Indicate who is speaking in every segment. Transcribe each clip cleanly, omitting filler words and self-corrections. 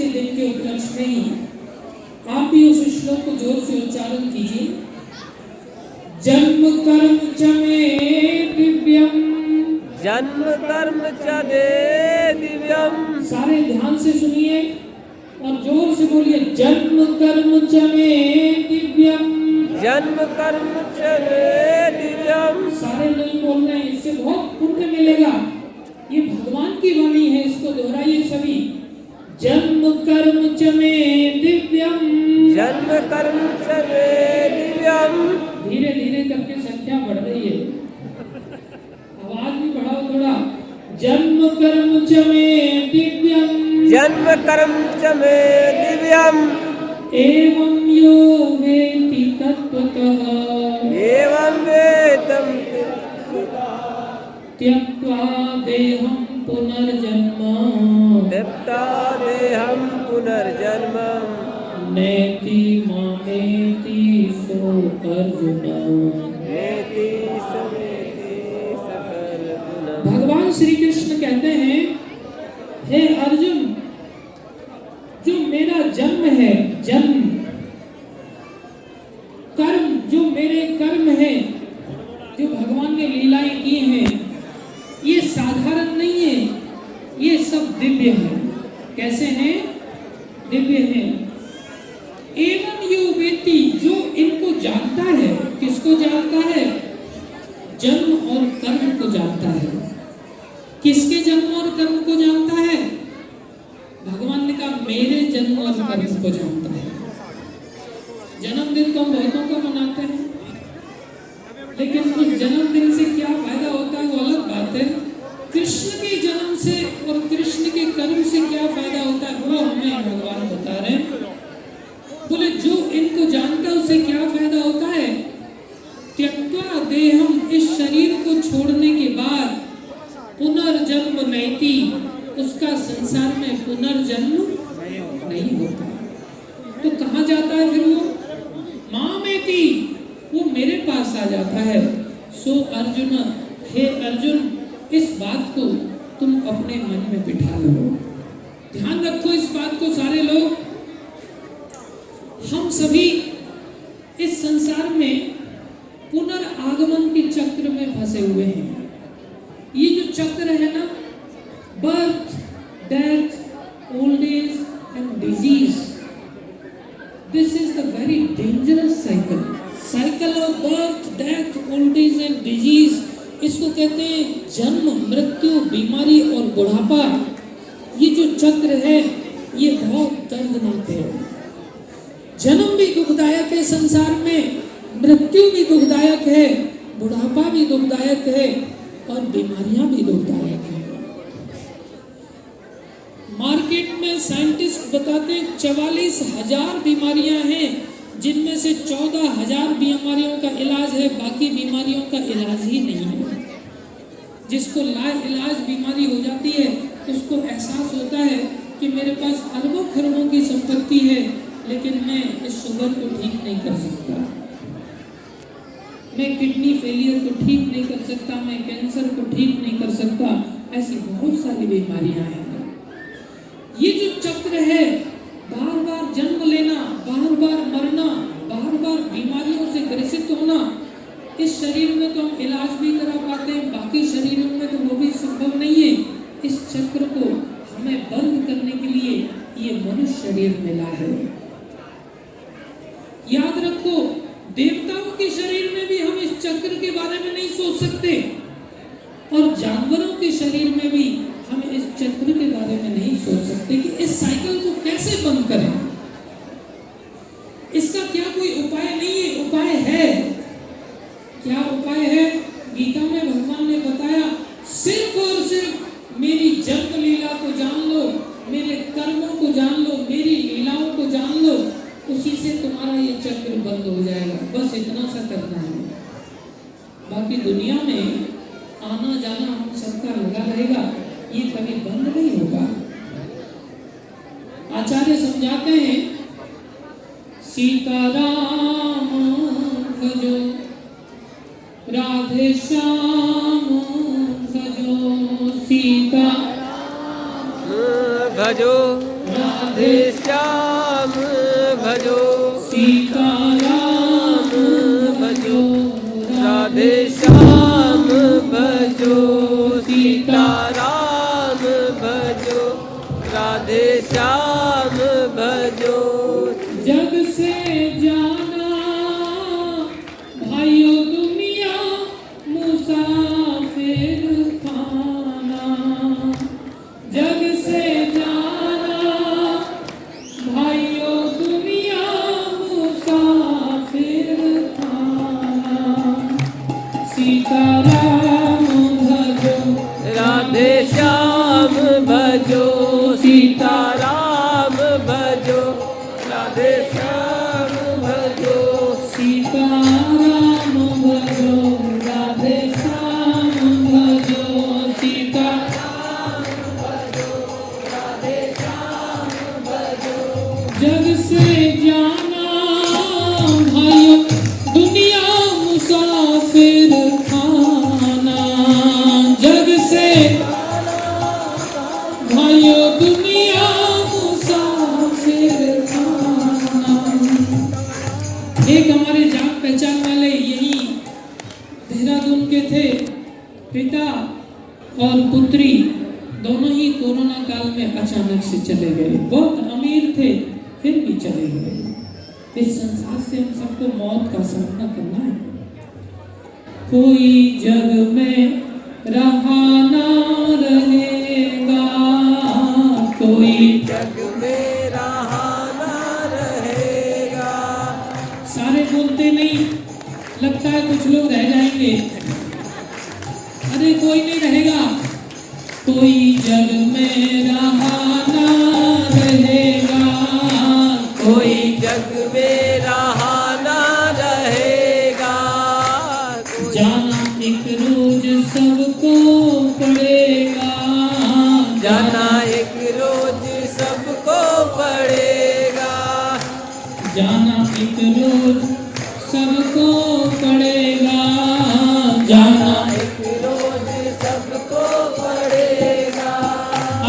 Speaker 1: के दिन के उपलक्ष्य में ही आप भी उस श्लोक को जोर से उच्चारण कीजिए। जन्म कर्म च मे दिव्यम,
Speaker 2: जन्म कर्म च दे दिव्यम।
Speaker 1: सारे ध्यान से सुनिए और जोर से बोलिए, जन्म कर्म च मे दिव्यम,
Speaker 2: जन्म कर्म च मे दिव्यम।
Speaker 1: सारे नहीं बोल रहे हैं, इससे बहुत पुण्य मिलेगा। ये भगवान की वाणी है, इसको दोहराइए सभी। जन्म कर्म च मे दिव्यम,
Speaker 2: जन्म कर्म च मे दिव्यम।
Speaker 1: धीरे धीरे करके संख्या बढ़ रही है, आवाज भी बढ़ाओ थोड़ा। जन्म कर्म च मे दिव्यम,
Speaker 2: जन्म कर्म च मे दिव्यम।
Speaker 1: एवं यो वेत्ति तत्त्वतः,
Speaker 2: एवं वेत्तं
Speaker 1: त्यक्त्वा देहं पुनर्जन्म,
Speaker 2: त्यक्त्वा देहं पुनर्जन्म।
Speaker 1: नेति मामेति सो अर्जुन,
Speaker 2: नेति समेति सकर्जुन।
Speaker 1: भगवान श्री कृष्ण कहते हैं, हे अर्जुन, जो मेरा जन्म है, जन्म कर्म, जो मेरे कर्म है, जो भगवान ने लीलाएं की हैं, ये साधारण नहीं है, ये सब दिव्य है। कैसे हैं? दिव्य हैं। एवं यो वेत्ति, जो इनको जानता है, किसको जानता है? जन्म और कर्म को जानता है। किसके जन्म और कर्म को जानता है? भगवान ने कहा मेरे जन्म और कर्म को जानता है। जन्मदिन तो हम बहुतों का मनाते हैं, लेकिन उस जन्मदिन से क्या फायदा होता है वो अलग बात है। कृष्ण के जन्म से और कृष्ण के कर्म से क्या फायदा होता है वो हमें भगवान बता रहे हैं। बोले जो इनको जानता है उससे क्या फायदा होता है? त्यक्त्वा देहम, इस शरीर को छोड़ने के बाद पुनर्जन्म नैति, उसका संसार में पुनर्जन्म नहीं होता। तो कहाँ जाता है फिर वो? मामेति, वो मेरे पास आ जाता है। सो अर्जुन, हे अर्जुन, इस बात को तुम अपने मन में बिठा लो, ध्यान रखो इस बात को सारे लोग। हम सभी इस संसार में पुनर्आगमन के चक्र में फंसे हुए हैं। ये जो चक्र है ना, birth, death, old age and disease, this is the very dangerous cycle. Cycle of birth, death, old age and disease, इसको कहते हैं जन्म, मृत्यु, बीमारी और बुढ़ापा। ये जो चक्र है ये बहुत दर्दनाक है। जन्म भी दुखदायक है संसार में, मृत्यु भी दुखदायक है, बुढ़ापा भी दुखदायक है और बीमारियां भी दुखदायक है। मार्केट में साइंटिस्ट बताते हैं 44,000 बीमारियां हैं, जिनमें से 14,000 बीमारियों का इलाज है, बाकी बीमारियों का इलाज ही नहीं है। जिसको लाइलाज बीमारी हो जाती है उसको एहसास होता है कि मेरे पास अरबों खरबों की संपत्ति है, लेकिन मैं इस शुगर को ठीक नहीं कर सकता, मैं किडनी फेलियर को ठीक नहीं कर सकता, मैं कैंसर को ठीक नहीं कर सकता। ऐसी बहुत सारी बीमारियां हैं। ये जो चक्र है, बार बार जन्म लेना, बार बार मरना, बार बार बीमारियों से ग्रसित होना, इस शरीर में तो हम इलाज भी करा पाते हैं, बाकी शरीरों में तो वो भी संभव नहीं है। इस चक्र को हमें बंद करने के लिए ये मनुष्य शरीर मिला है। याद रखो, देवताओं के शरीर में भी हम इस चक्र के बारे में नहीं सोच सकते, और जानवरों के शरीर में भी हम इस चक्र के बारे में नहीं सोच सकते कि इस साइकिल को कैसे बंद करें। इसका क्या कोई उपाय नहीं है? उपाय है। क्या उपाय है? गीता में भगवान ने बताया, सिर्फ और सिर्फ मेरी जन्म लीला को जान लो, मेरे कर्मों को जान लो, मेरी लीलाओं को जान लो, उसी से तुम्हारा ये चक्र बंद हो जाएगा। बस इतना सा करना है। बाकी दुनिया में आना जाना हम सबका लगा रहेगा, ये कभी बंद नहीं होगा। आचार्य समझाते हैं, सीताराम भजो राधे श्याम भजो, सीता
Speaker 2: भजो राधे श्याम भजो
Speaker 1: सीताराम
Speaker 2: भजो राधे श्याम भजो सीताराम भजो राधे श्याम भजो
Speaker 1: जग से जाना भाइयों दुनिया मुसाफिर खाना, जग से जाना भाइयों दुनिया मुसाफिर खाना, सीताराम भजो
Speaker 2: राधे श्याम भजो सीताराम भजो राधे श्याम भजो
Speaker 1: सीताराम भजो राधे श्याम भजो सीता जग से जाना भाइयों दुनिया मुसाफिर खाना, जग से भाइयों दुनिया मुसाफिर खाना। एक हमारे जान पहचान वाले यही देहरादून के थे, पिता और पुत्री दोनों ही कोरोना काल में अचानक से चले गए। बहुत अमीर थे फिर भी चले गए। इस संसार से हम सबको मौत का सामना करना है। कोई जग में रहा ना रहेगा, कोई
Speaker 2: जग में रहा ना रहेगा।
Speaker 1: सारे बोलते नहीं, लगता है कुछ लोग रह जाएंगे। अरे कोई नहीं रहेगा, कोई जग में रहा ना रहेगा,
Speaker 2: कोई जग में रहा ना रहेगा।
Speaker 1: जाना एक रोज सबको पड़ेगा,
Speaker 2: जाना एक रोज सबको पड़ेगा।
Speaker 1: जाना एक रोज सबको पड़ेगा, जाना
Speaker 2: एक रोज सबको पड़ेगा।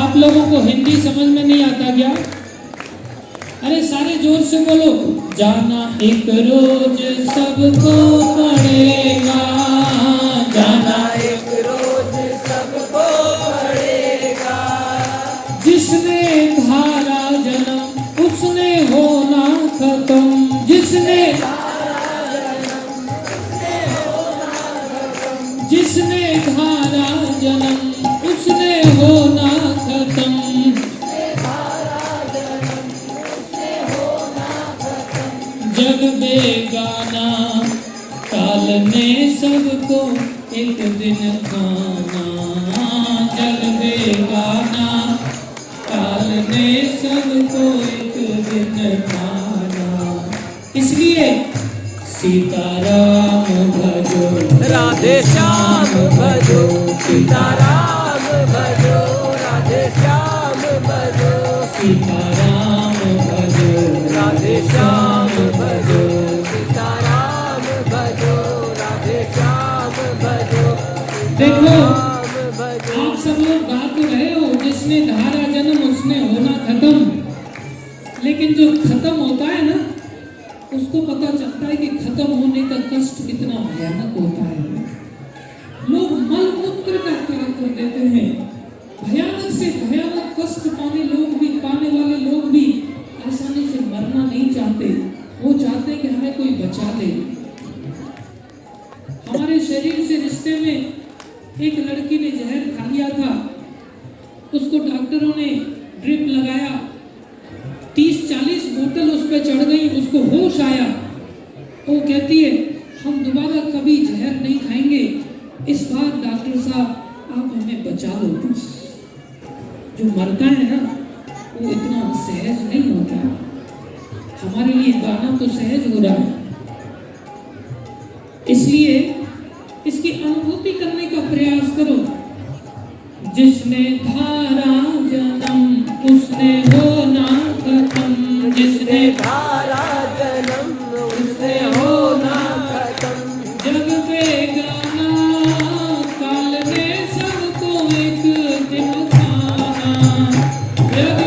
Speaker 1: आप लोगों को हिंदी समझ में नहीं आता क्या? अरे सारे जोर से बोलो, जाना एक रोज सबको पड़ेगा, जाना
Speaker 2: एक रोज सबको पड़ेगा।
Speaker 1: जिसने धारा जन्म उसने होना खत्म, जिसने जिसने धारा जन्म उसने होना खत्म, जग बेगाना काल ने सबको एक दिन खाना, जग बेगाना काल ने सबको एक दिन खाना। इसलिए सीताराम भजो
Speaker 2: राधे श्याम भजो सीताराम भजो राधे श्याम भजो
Speaker 1: सीताराम भजो
Speaker 2: राधे श्याम भजो सीताराम भजो राधे श्याम भजो
Speaker 1: देखो
Speaker 2: भजो।
Speaker 1: आप सब लोग गा तो रहे हो, जिसने धारा जन्म उसने होना खत्म, लेकिन जो खत्म होता है ना उसको पता चलता है कि खत्म होने का कष्ट कितना भयानक होता है। लोग मल मूत्र का त्याग कर देते हैं। भयानक से भयानक कष्ट पाने वाले लोग भी आसानी से मरना नहीं चाहते। वो चाहते हैं कि हमें कोई बचा ले। हमारे शरीर से रिश्ते में एक लड़की ने जहर खा लिया था। उसको डॉक्टरों ने ड्रिप लगाया, 30-40 बोतल उस पर चढ़ गई, उसको होश आया। वो कहती है हम दोबारा कभी जहर नहीं खाएंगे, इस बार डॉक्टर साहब आप हमें बचा लो बस। जो मरता है ना वो इतना सहज नहीं होता। हमारे लिए गाना तो सहज हो रहा है, इसलिए इसकी अनुभूति करने का प्रयास करो। जिसने धारा जन्म उसने होना खत्म, जिसने
Speaker 2: धारा जन्म उसने होना खत्म।
Speaker 1: जग बेगाना काल ने सबको एक दिन खाना, जग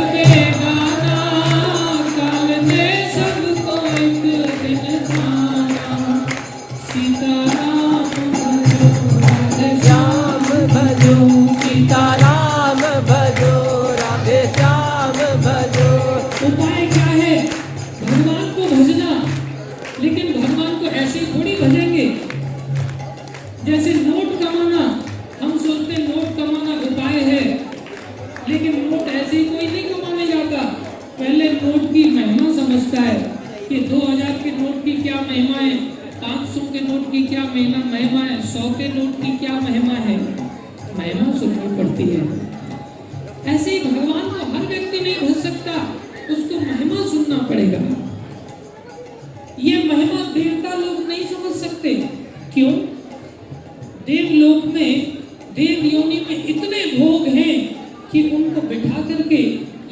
Speaker 1: के नोट ऐसे ही कोई नहीं कमाने जाता, पहले नोट की महिमा समझता है कि 2000 के नोट की क्या महिमा है, 500 के नोट की क्या महिमा है, 100 के नोट की क्या महिमा है, महिमा सुननी पड़ती है। ऐसे ही भगवान को हर व्यक्ति नहीं भज सकता, उसको महिमा सुनना पड़ेगा। ये महिमा देवता लोग नहीं समझ सकते। क्यों? देवलोक में, देव योनि में इतने भोग हैं कि उनको बिठा करके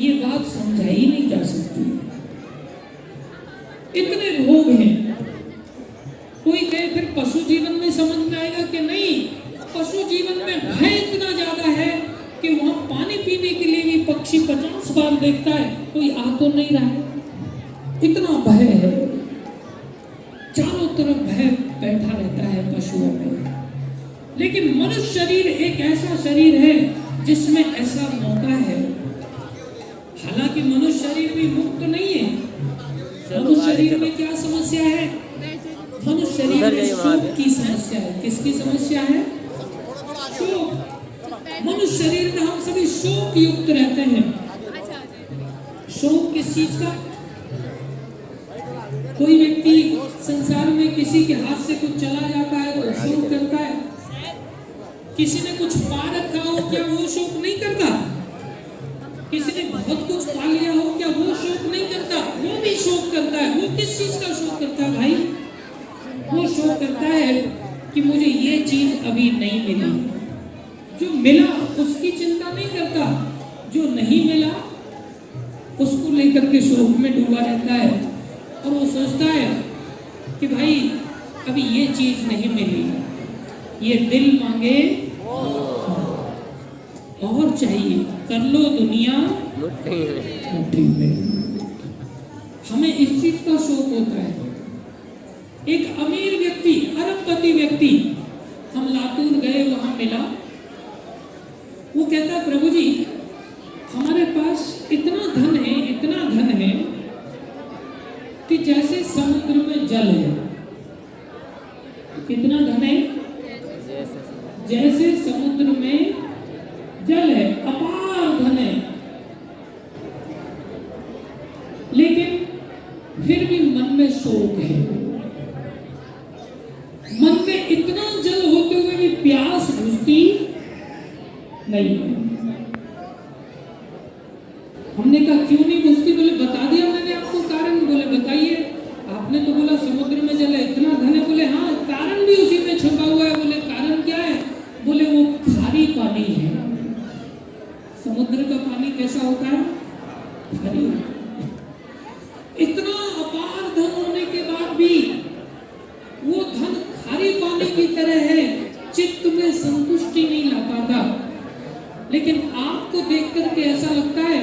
Speaker 1: ये बात समझाई नहीं जा सकती। इतने भोग हैं। कोई कहे फिर पशु जीवन में समझ में आएगा कि नहीं, पशु जीवन में भय इतना ज्यादा है कि वहां पानी पीने के लिए भी पक्षी 50 बार देखता है, कोई आ तो नहीं रहा है, इतना भय है। चारों तरफ भय बैठा रहता है पशुओं में। लेकिन मनुष्य शरीर एक ऐसा शरीर है जिसमें ऐसा मौका है। हालांकि मनुष्य शरीर भी मुक्त नहीं है। मनुष्य शरीर में क्या समस्या है? मनुष्य शरीर में शोक की समस्या है। किसकी समस्या है? शोक। मनुष्य शरीर में हम सभी शोक युक्त रहते हैं। शोक किस चीज का? कोई व्यक्ति संसार में किसी के हाथ से कुछ चला जाता है तो शोक करता है। किसी ने कुछ पा रखा हो, क्या वो शोक नहीं करता? किसी ने बहुत कुछ पा लिया हो, क्या वो शोक नहीं करता? वो भी शोक करता है। वो किस चीज का शोक करता है भाई? वो शोक करता है कि मुझे ये चीज अभी नहीं मिली। जो मिला उसकी चिंता नहीं करता, जो नहीं मिला उसको लेकर के शोक में डूबा रहता है। और वो सोचता है कि भाई अभी ये चीज नहीं मिली, ये दिल मांगे और चाहिए, कर लो दुनिया मुट्ठी में। हमें इस चीज का शौक होता है। एक अमीर व्यक्ति, अरबपति व्यक्ति, हम लातूर गए, वहां मिला। वो कहता प्रभु जी हमारे पास इतना धन है, इतना धन है कि जैसे समुद्र में जल है। कितना धन है? जैसे समुद्र में जल है, अपार धन है। लेकिन फिर भी मन में शोक है। मन में इतना जल होते हुए भी प्यास बुझती नहीं है। हमने कहा क्यों नहीं बुझती? बोले बता दिया मैंने आपको कारण। बोले बताइए। आपने तो बोला समुद्र में जल है, इतना धन है। बोले हाँ, कारण भी उसी में छुपा हुआ है। बोले कारण क्या है? बोले वो खारी पानी है। समुद्र का पानी कैसा होता है? खारी। इतना अपार धन होने के बाद भी वो धन खारी पानी की तरह है, चित्त में संतुष्टि नहीं ला पाता। लेकिन आपको देख करके ऐसा लगता है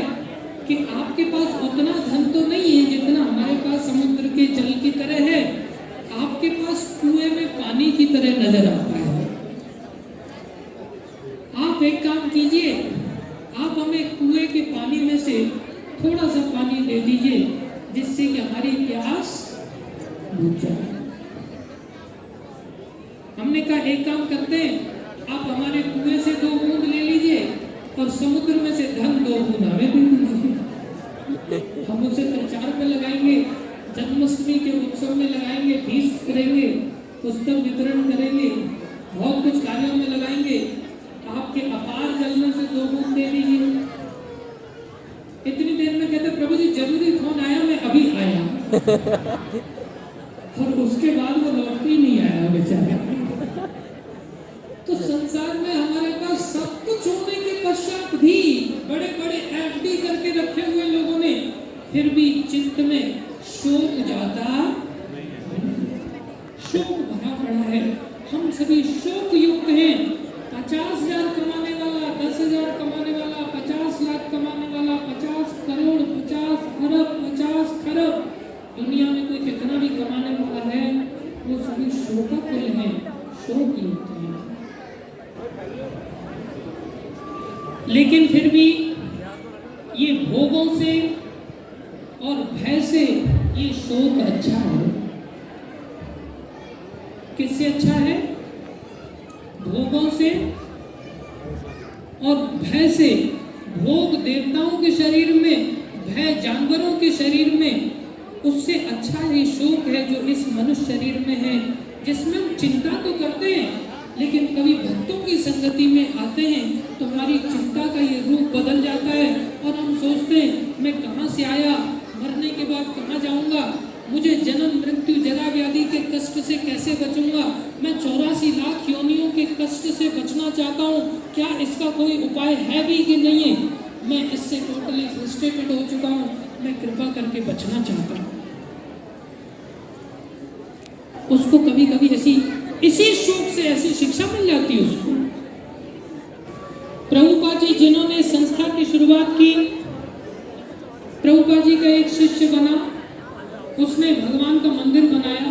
Speaker 1: कि आपके पास उतना धन तो नहीं है जितना हमारे पास समुद्र के जल की तरह है। आपके पास कुएं में पानी की तरह नजर आता है। आप एक काम कीजिए, आप हमें कुएं के पानी में से थोड़ा सा पानी दे दीजिए जिससे कि हमारी प्यास बुझ जाए। हमने कहा एक काम करते हैं, आप हमारे कुएं से 2 बूंद ले लीजिए और समुद्र में से धन 2 बूंद हमें दे दीजिए। हम उसे प्रचार पे लगाएंगे, जन्माष्टमी के उत्सव में लगाएंगे, फीस्ट करेंगे, पुस्तक वितरण करेंगे, बहुत कुछ कार्यों में लगाएंगे। आपके अपार जल में से 2 बूंद दे दीजिए। इतनी देर में कहते प्रभु जी जरूरी फोन आया, मैं अभी आया। और उसके बाद वो लौट ही नहीं आया बेचारा। तो संसार में हमारे पास सब कुछ होने के पश्चात भी बड़े बड़े एफडी करके रखे हुए लोगों ने फिर भी चित्त में शोक जाता, शोक भरा पड़ा है। हम सभी शोक युक्त हैं। 50,000 कमाने वाला, 10,000 कमाने वाला, 50 लाख कमाने वाला, 50 करोड़, 50 अरब, 50 खरब, दुनिया में कोई कितना भी कमाने वाला है, वो सभी शोकाकुल हैं, शोक युक्त हैं। लेकिन फिर भी ये भोगों से और भय से ये शोक अच्छा है। किससे अच्छा है? भोगों से और भय से। भोग भोग देवताओं के शरीर में, भय जानवरों के शरीर में, उससे अच्छा ये शोक है जो इस मनुष्य शरीर में है, जिसमें हम चिंता तो करते हैं, लेकिन कभी भक्तों की संगति में आते हैं तो हमारी चिंता का ये रूप बदल जाता है और हम सोचते हैं मैं कहाँ से आया, मरने के बाद कहाँ जाऊंगा, मुझे जन्म मृत्यु जरा व्याधि के कष्ट से कैसे बचूंगा, मैं 84 लाख योनियों के कष्ट से बचना चाहता हूँ, क्या इसका कोई उपाय है भी कि नहीं है, मैं इससे टोटली फ्रस्ट्रेटेड हो चुका हूँ, मैं कृपा करके बचना चाहता हूँ। उसको कभी कभी इसी शोक से ऐसी शिक्षा मिल जाती है उसको। प्रभुपाद जी जिन्होंने संस्था की शुरुआत की, प्रभुपाद जी का एक शिष्य बना, उसने भगवान का मंदिर बनाया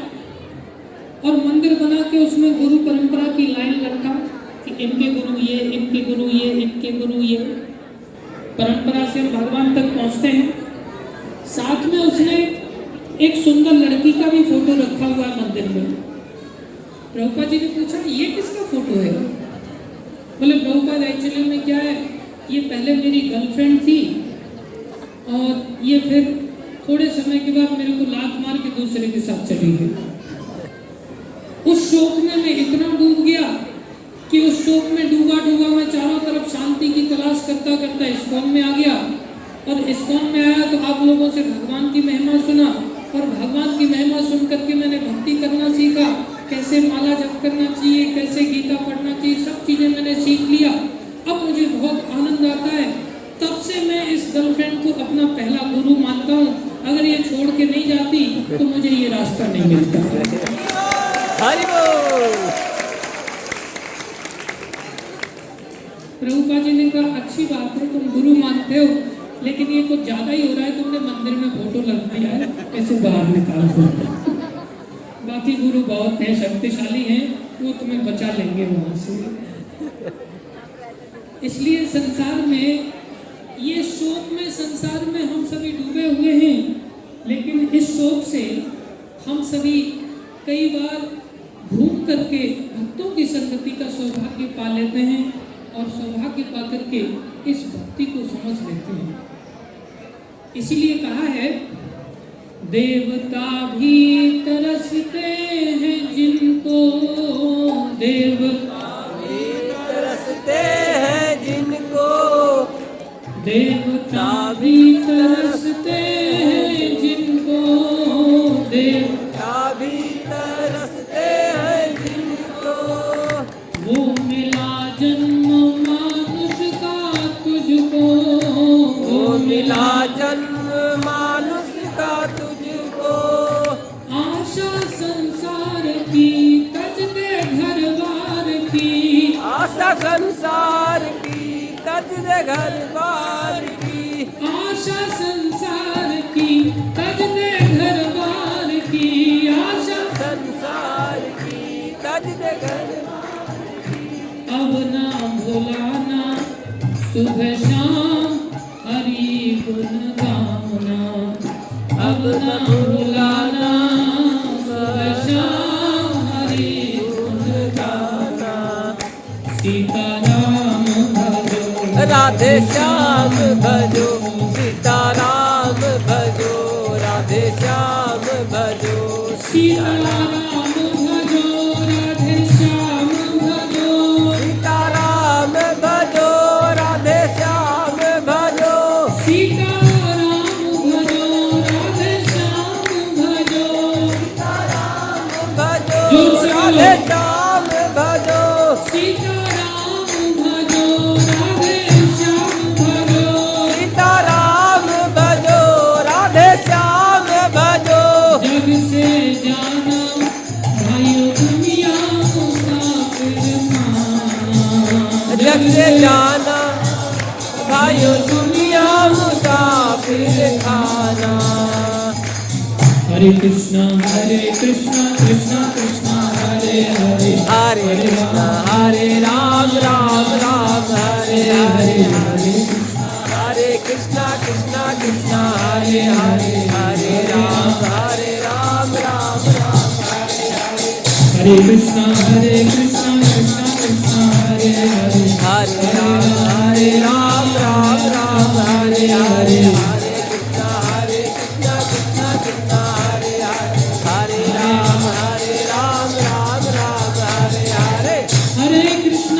Speaker 1: और मंदिर बना के उसमें गुरु परंपरा की लाइन रखा कि इनके गुरु ये, इनके गुरु ये, इनके गुरु ये, परंपरा से भगवान तक पहुंचते हैं। साथ में उसने एक सुंदर लड़की का भी फोटो रखा हुआ है मंदिर में। प्रभुपाद जी ने पूछा ये किसका फोटो है? बोले प्रभुपाद एक्चुअली में क्या है, ये पहले मेरी गर्लफ्रेंड थी और ये फिर थोड़े समय के बाद मेरे को लात मार के दूसरे के साथ चली गई। उस शोक में मैं इतना डूब गया कि उस शोक में डूबा डूबा मैं चारों तरफ शांति की तलाश करता करता इस्कॉन में आ गया और इस्कॉन में आया तो आप लोगों से भगवान की महिमा सुना और भगवान की महिमा सुन करके मैंने भक्ति करना सीखा, कैसे माला जप करना चाहिए, कैसे गीता पढ़ना चाहिए, सब चीजें मैंने सीख लिया। अब मुझे बहुत आनंद आता है। तब से मैं इस गर्लफ्रेंड को अपना पहला गुरु मानता हूँ। अगर ये छोड़ के नहीं जाती तो मुझे ये रास्ता नहीं मिलता।
Speaker 2: हरि बोल।
Speaker 1: प्रभुपाद जी ने कहा अच्छी बात है तुम गुरु मानते हो, लेकिन ये कुछ ज्यादा ही हो रहा है, तुमने मंदिर में फोटो लग दिया है, ऐसे बाहर निकाल दो। बाकी गुरु बहुत हैं, शक्तिशाली हैं, वो तुम्हें बचा लेंगे वहां से। इसलिए संसार में ये शोक में, संसार में हम सभी डूबे हुए हैं, लेकिन इस शोक से हम सभी कई बार घूम करके भक्तों की संगति का सौभाग्य पा लेते हैं और सौभाग्य पा करके इस भक्ति को समझ लेते हैं। इसीलिए कहा है देवता भी तरसते हैं जिनको, देवता
Speaker 2: भी तरसते हैं जिनको,
Speaker 1: देवता भी तरसते हैं जिनको, देवता
Speaker 2: भी तरसते हैं जिनको,
Speaker 1: वो मिला जन्म मानुष का तुझको,
Speaker 2: वो मिला जन्म मानुष का तुझको,
Speaker 1: आशा संसार की तज दे घर बार की,
Speaker 2: आशा संसार की तज दे घर बार की,
Speaker 1: आशा संसार की तज दे घर बार की, आशा
Speaker 2: संसार की तज दे घर बार की।
Speaker 1: अब ना भुलाना सुबह शाम हरि गुण गाना, अब ना भुलाना सुबह शाम हरि गुण गाना, सीताराम भजो
Speaker 2: राधे श्याम भजो, सीताराम भजो, राधे श्याम भजो,
Speaker 1: सीताराम भजो राधे श्याम भजो,
Speaker 2: सीताराम भजो, राधे श्याम भजो,
Speaker 1: सीताराम भजो राधे श्याम भजो,
Speaker 2: भजो
Speaker 1: जोर से बोलो।
Speaker 2: राधे श्याम भजो,
Speaker 1: सीताराम भजो राधे श्याम भजो,
Speaker 2: सीताराम भजो, राधे श्याम भजो,
Speaker 1: जग से जाना भाइयों दुनिया मुसाफिर माना,
Speaker 2: जग से जाना भाइयों दुनिया मुसाफिर खाना।
Speaker 1: हरे कृष्णा कृष्णा कृष्णा हरे हरे,
Speaker 2: हरे कृष्णा हरे राम, राम राम हरे हरे, हरे कृष्णा कृष्णा कृष्णा हरे हरे, हरे राम राम राम हरे हरे,
Speaker 1: हरे कृष्णा कृष्णा कृष्णा हरे हरे,
Speaker 2: हरे राम राम राम हरे हरे हरे कृष्णा कृष्णा कृष्णा हरे हरे हरे राम राम राम हरे हरे
Speaker 1: हरे कृष्ण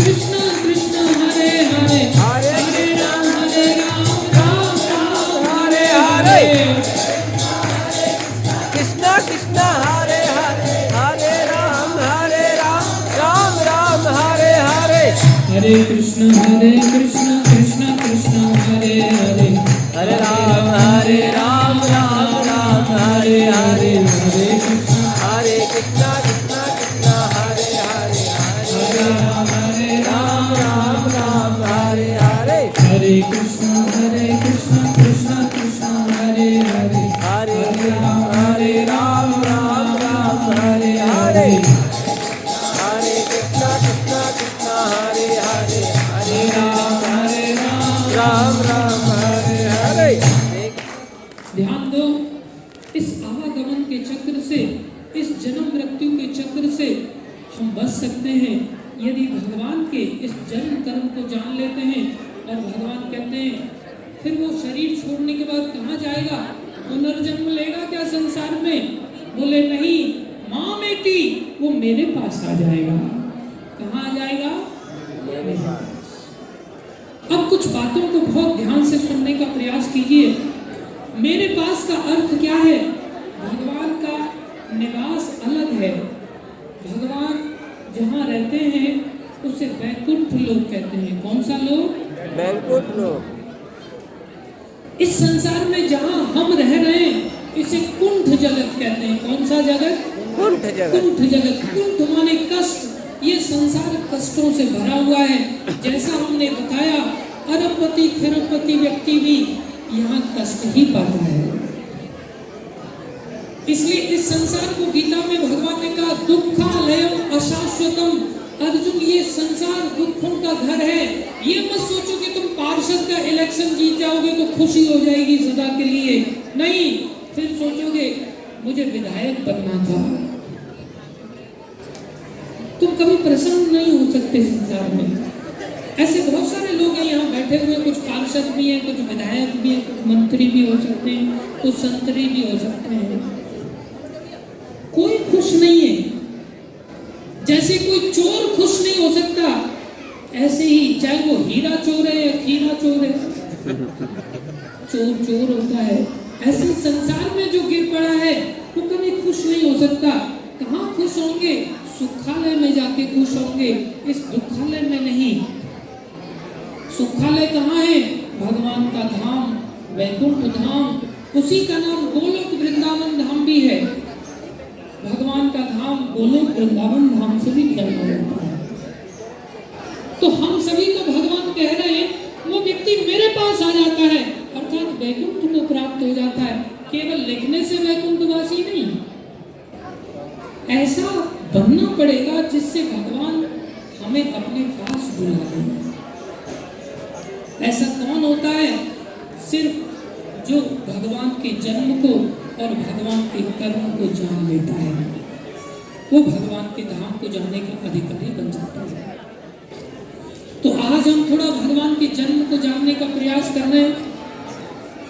Speaker 1: कृष्ण कृष्ण हरे हरे
Speaker 2: हरे
Speaker 1: राम राम राम
Speaker 2: हरे हरे कृष्णा कृष्णा हरे हरे हरे राम राम राम हरे हरे
Speaker 1: हरे कृष्ण कृष्ण कृष्ण हरे हरे
Speaker 2: हरे राम राम राम हरे हरे
Speaker 1: हरे कृष्ण
Speaker 2: हरे कृष्णा कृष्णा कृष्णा हरे हरे हरे राम राम हरे हरे
Speaker 1: हरे कृष्ण कृष्ण कृष्ण हरे हरे
Speaker 2: हरे राम राम हरे हरे हरे कृष्णा कृष्णा कृष्णा हरे हरे हरे राम हरे हरे
Speaker 1: ध्यान दो, इस आवागमन के चक्र से, इस जन्म मृत्यु के चक्र से हम बच सकते हैं यदि भगवान के इस जन्म कर्म को जान लेते हैं। और भगवान कहते हैं फिर वो शरीर छोड़ने के बाद कहाँ जाएगा, पुनर्जन्म लेगा क्या संसार में? बोले नहीं, माँ बेटी वो मेरे पास आ जाएगा। कहाँ आ जाएगा? मेरे पास। अब कुछ बातों को बहुत ध्यान से सुनने का प्रयास कीजिए। मेरे पास का अर्थ क्या है? भगवान का निवास अलग है। भगवान जहाँ रहते हैं उसे वैकुंठ लोक कहते हैं। कौन सा लोक?
Speaker 2: वैकुंठ लोक।
Speaker 1: इस संसार में जहाँ हम रह रहे हैं इसे कुंठ जगत कहते हैं। कौन सा जगत?
Speaker 2: कुंठ जगत।
Speaker 1: कुंठ जगत। कुंठ माने कष्ट। ये संसार कष्टों से भरा हुआ है। जैसा हमने बताया, अरबपति खरबपति व्यक्ति भी यहाँ कष्ट ही पाता है। इसलिए इस संसार को गीता में भगवान ने कहा दुःखालयम अशाश्वतम। अर्जुन, ये संसार दुखों का घर है। ये मत सोचो कि तुम पार्षद का इलेक्शन जीत जाओगे तो खुशी हो जाएगी सदा के लिए। नहीं, फिर सोचोगे मुझे विधायक बनना था। तुम कभी प्रसन्न नहीं हो सकते संसार में। ऐसे बहुत सारे लोग हैं यहाँ बैठे हुए, कुछ पार्षद भी हैं, कुछ विधायक भी हैं, कुछ मंत्री भी हो सकते हैं, कुछ संतरी भी हो सकते हैं। कोई खुश नहीं है। जैसे कोई चोर खुश नहीं हो सकता, ऐसे ही चाहे वो हीरा चोर है या खीरा चोर है, चोर चोर होता है। ऐसे संसार में जो गिर पड़ा है वो कभी खुश नहीं हो सकता। कहाँ खुश होंगे? सुखालय में जाके खुश होंगे, इस दुखालय में नहीं। सुखालय कहाँ है? भगवान का धाम, वैकुंठ धाम। उसी का नाम गोलोक वृंदावन धाम भी है। भगवान का धाम गोलोक वृंदावन धाम से भी जाना जाता है। तो हम सभी को भगवान कह रहे हैं वो व्यक्ति मेरे पास आ जाता है अर्थात वैकुंठ को प्राप्त हो जाता है। केवल लिखने से वैकुंठवासी नहीं, ऐसा बनना पड़ेगा जिससे भगवान हमें अपने पास बुला लें। ऐसा कौन होता है? सिर्फ जो भगवान के जन्म को और भगवान के कर्म को जान लेता है, वो भगवान के धाम को जाने का अधिकारी बन जाता है। तो आज हम थोड़ा भगवान के जन्म को जानने का प्रयास कर रहे हैं।